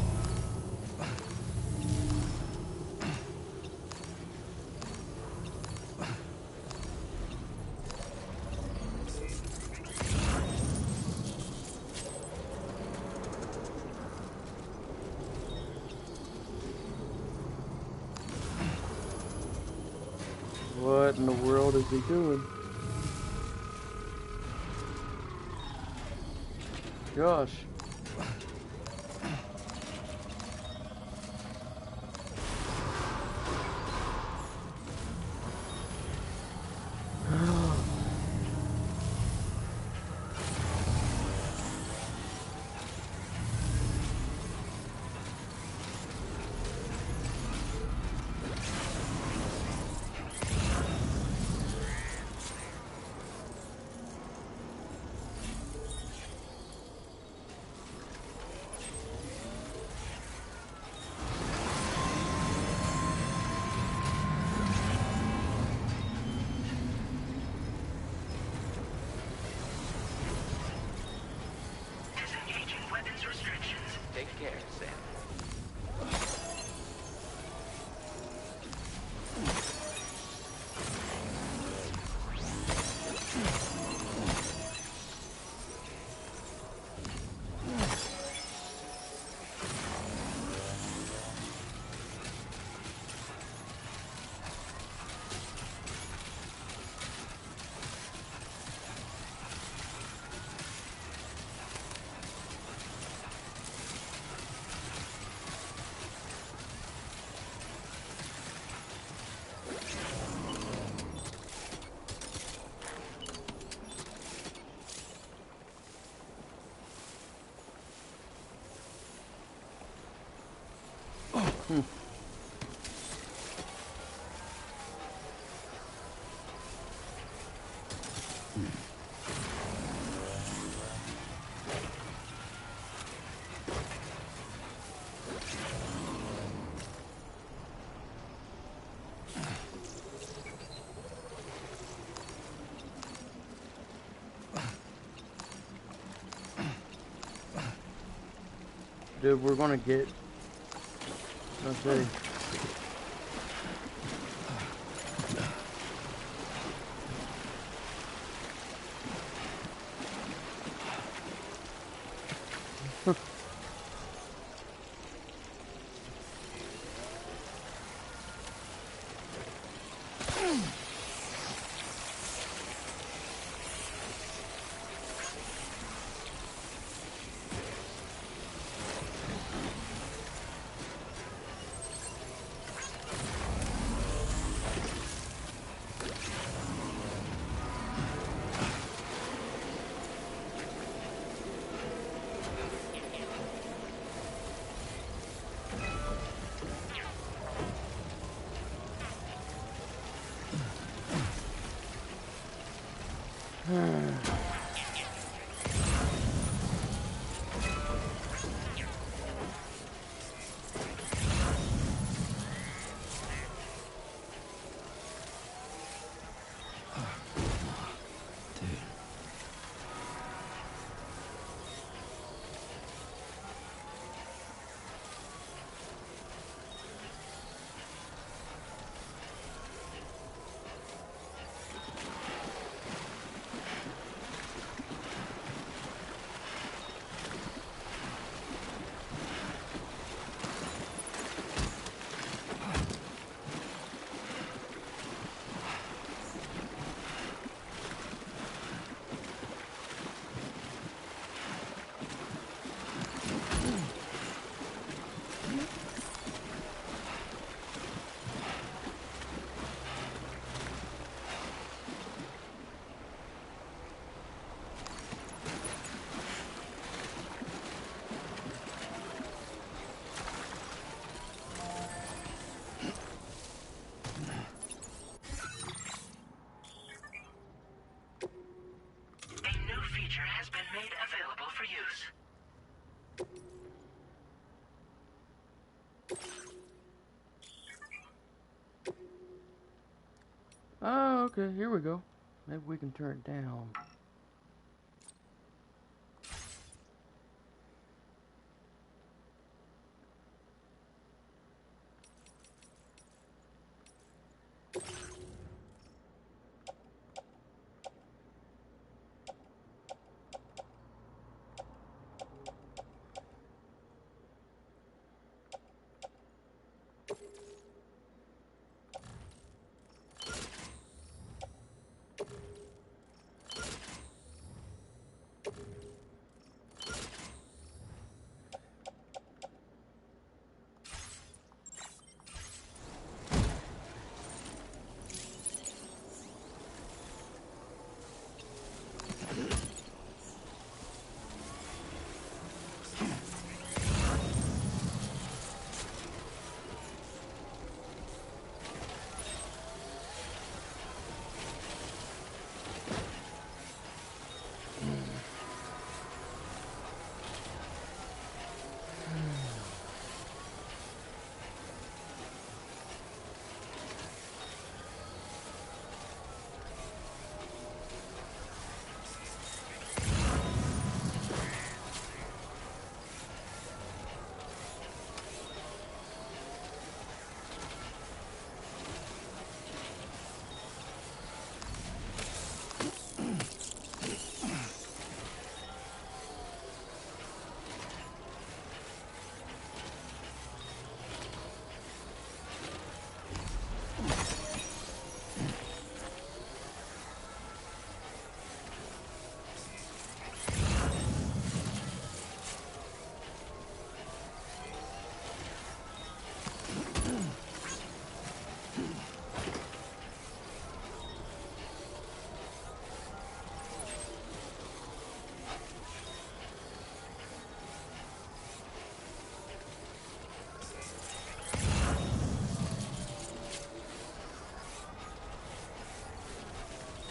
What in the world is he doing? Gosh. care, Sam. Dude, we're gonna get. Let's see. Has been made available for use. Oh, okay, here we go. Maybe we can turn it down.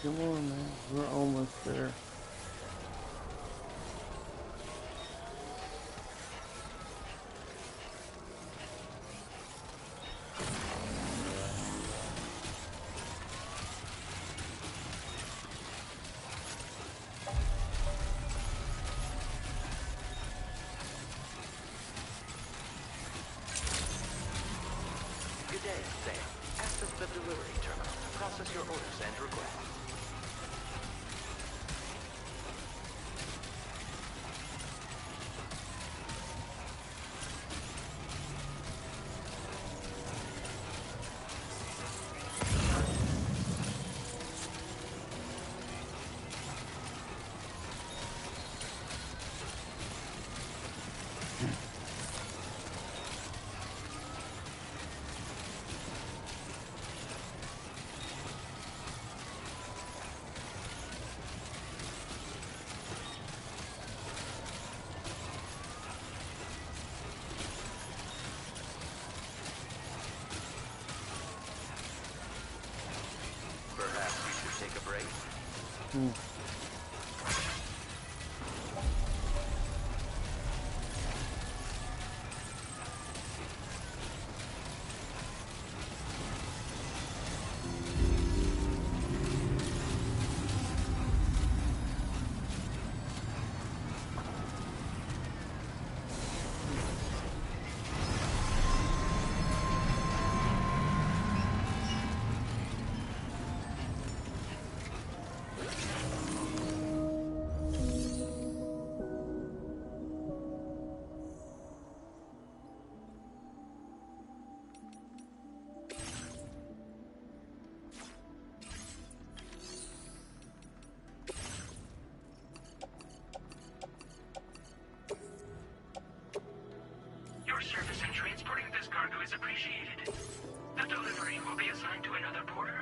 Come on, man. We're almost there. Good day, Sam. Access the delivery terminal to process your orders and requests. Perhaps you should take a break. Your service in transporting this cargo is appreciated. The delivery will be assigned to another porter.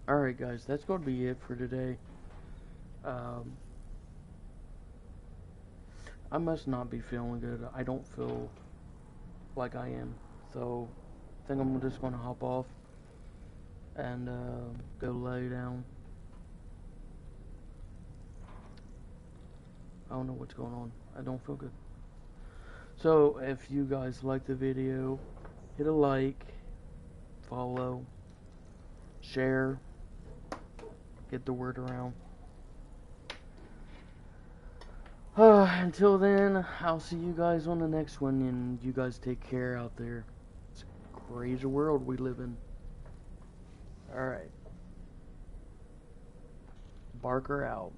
Alright guys, that's going to be it for today. I must not be feeling good. I don't feel like I am. So, I think I'm just going to hop off and go lay down. I don't know what's going on. I don't feel good. So, if you guys like the video, hit a like, follow, share, get the word around. Until then, I'll see you guys on the next one, and you guys take care out there. It's a crazy world we live in. Alright. Barker out.